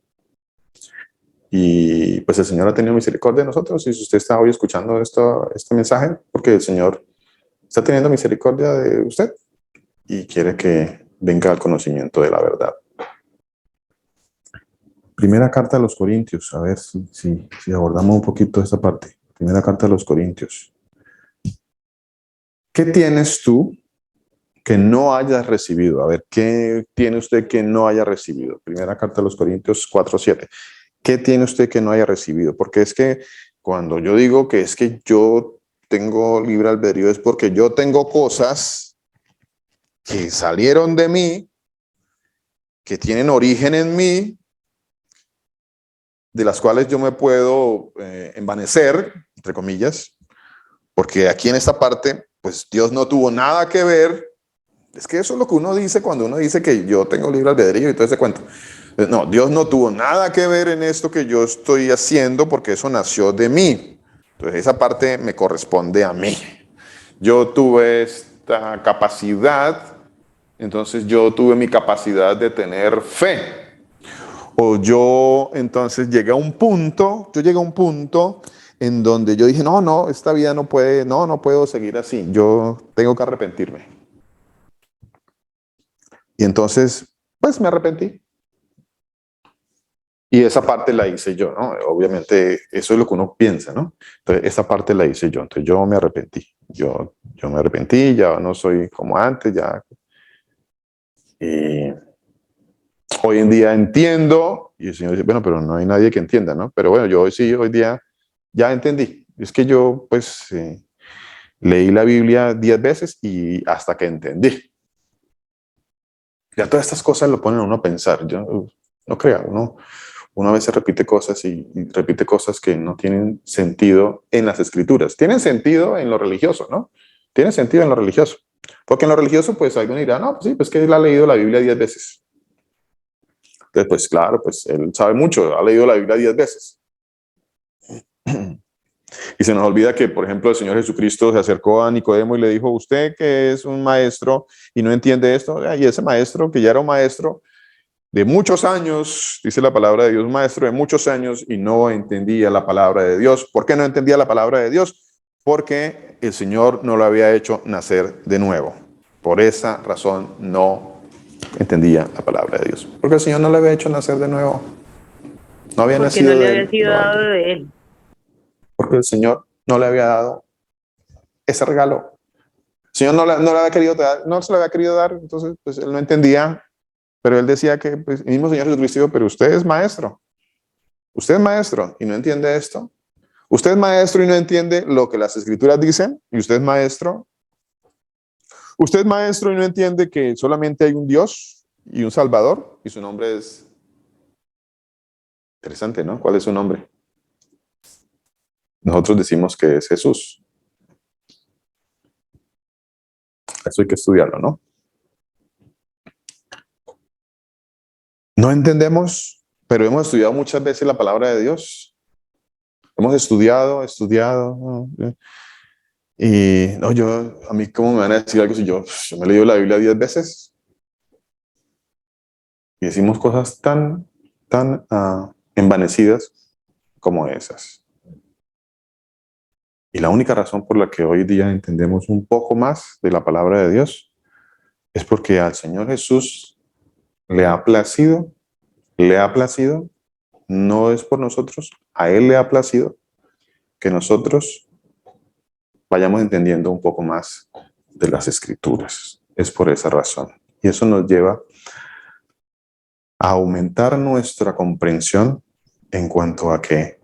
Y pues el Señor ha tenido misericordia de nosotros. Y si usted está hoy escuchando este mensaje, porque el Señor está teniendo misericordia de usted y quiere que venga al conocimiento de la verdad. Primera carta a los Corintios. A ver si abordamos un poquito esta parte. Primera carta a los Corintios. ¿Qué tienes tú que no hayas recibido? A ver, ¿qué tiene usted que no haya recibido? Primera carta a los Corintios 4:7. ¿Qué tiene usted que no haya recibido? Porque es que cuando yo digo que es que yo tengo libre albedrío, es porque yo tengo cosas que salieron de mí, que tienen origen en mí, de las cuales yo me puedo envanecer, entre comillas, porque aquí en esta parte, pues Dios no tuvo nada que ver. Es que eso es lo que uno dice cuando uno dice que yo tengo libre albedrío y todo ese cuento. No, Dios no tuvo nada que ver en esto que yo estoy haciendo porque eso nació de mí. Entonces esa parte me corresponde a mí. Yo tuve esta capacidad, entonces yo tuve mi capacidad de tener fe. O yo entonces llegué a un punto en donde yo dije, no, esta vida no puedo seguir así, yo tengo que arrepentirme. Y entonces, pues me arrepentí. Y esa parte la hice yo, ¿no? Obviamente, eso es lo que uno piensa, ¿no? Entonces, esa parte la hice yo. Entonces, yo me arrepentí. Yo me arrepentí, ya no soy como antes, ya. Y hoy en día entiendo, y el Señor dice, bueno, pero no hay nadie que entienda, ¿no? Pero bueno, yo hoy día ya entendí. Es que yo, pues, leí la Biblia 10 veces y hasta que entendí. Ya todas estas cosas lo ponen a uno a pensar. Yo no crea, uno a veces repite cosas y repite cosas que no tienen sentido en las escrituras. Tienen sentido en lo religioso, ¿no? Tienen sentido en lo religioso. Porque en lo religioso, pues alguien dirá, no, pues sí, pues que él ha leído la Biblia 10 veces. Entonces, pues claro, pues él sabe mucho, ha leído la Biblia 10 veces. Y se nos olvida que, por ejemplo, el Señor Jesucristo se acercó a Nicodemo y le dijo, usted que es un maestro y no entiende esto, y ese maestro, que ya era un maestro de muchos años, dice la palabra de Dios, maestro de muchos años, y no entendía la palabra de Dios. ¿Por qué no entendía la palabra de Dios? Porque el Señor no lo había hecho nacer de nuevo. Por esa razón no entendía la palabra de Dios. Porque el Señor no le había hecho nacer de nuevo. No había porque nacido no le de había él. sido dado de él. Porque el Señor no le había dado ese regalo. El Señor no le había querido dar, no se lo había querido dar, entonces pues él no entendía, pero él decía que pues, el mismo Señor Jesucristo dijo, pero usted es maestro y no entiende esto. Usted es maestro y no entiende lo que las escrituras dicen, y usted es maestro. Usted es maestro y no entiende que solamente hay un Dios y un Salvador, y su nombre es interesante, ¿no? ¿Cuál es su nombre? Nosotros decimos que es Jesús. Eso hay que estudiarlo, ¿no? No entendemos, pero hemos estudiado muchas veces la palabra de Dios. Hemos estudiado. Y no, a mí, ¿cómo me van a decir algo si yo me he leído la Biblia 10 veces? Y decimos cosas tan envanecidas como esas. Y la única razón por la que hoy día entendemos un poco más de la palabra de Dios es porque al Señor Jesús le ha placido, no es por nosotros, a Él le ha placido que nosotros vayamos entendiendo un poco más de las Escrituras. Es por esa razón. Y eso nos lleva a aumentar nuestra comprensión en cuanto a que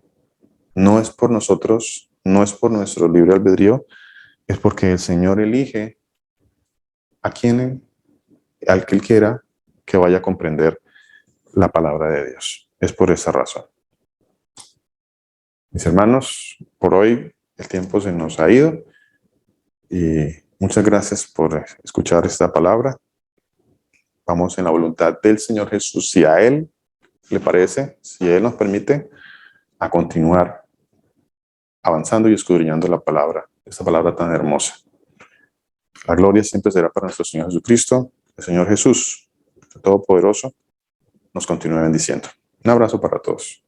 no es por nosotros, no es por nuestro libre albedrío, es porque el Señor elige al que Él quiera que vaya a comprender la palabra de Dios. Es por esa razón. Mis hermanos, por hoy el tiempo se nos ha ido y muchas gracias por escuchar esta palabra. Vamos en la voluntad del Señor Jesús, si a Él le parece, si Él nos permite, a continuar avanzando y escudriñando la palabra, esta palabra tan hermosa. La gloria siempre será para nuestro Señor Jesucristo. El Señor Jesús, el Todopoderoso, nos continúe bendiciendo. Un abrazo para todos.